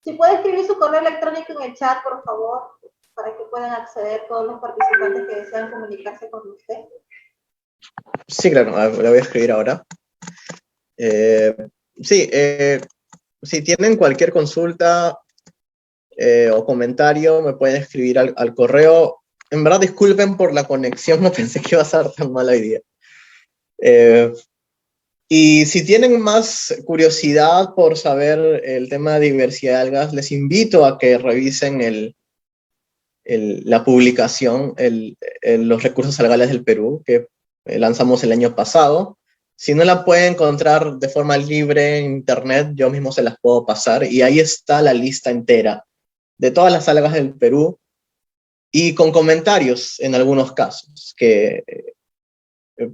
Speaker 1: Si puede escribir su correo electrónico en el chat, por favor, para que puedan acceder todos los participantes que desean comunicarse con usted.
Speaker 2: Sí, claro, la voy a escribir ahora. Sí, si tienen cualquier consulta o comentario, me pueden escribir al correo. En verdad, disculpen por la conexión, no pensé que iba a ser tan mala hoy día. Y si tienen más curiosidad por saber el tema de diversidad de algas, les invito a que revisen la publicación, los recursos algales del Perú, que lanzamos el año pasado. Si no la pueden encontrar de forma libre en internet, yo mismo se las puedo pasar, y ahí está la lista entera de todas las algas del Perú, y con comentarios en algunos casos,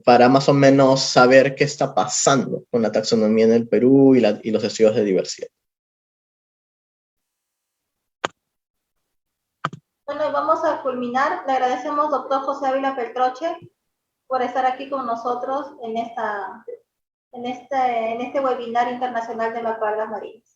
Speaker 2: para más o menos saber qué está pasando con la taxonomía en el Perú y los estudios de diversidad.
Speaker 1: Bueno, vamos a culminar. Le agradecemos, doctor José Ávila Peltroche, por estar aquí con nosotros en este webinar internacional de macroalgas marinas.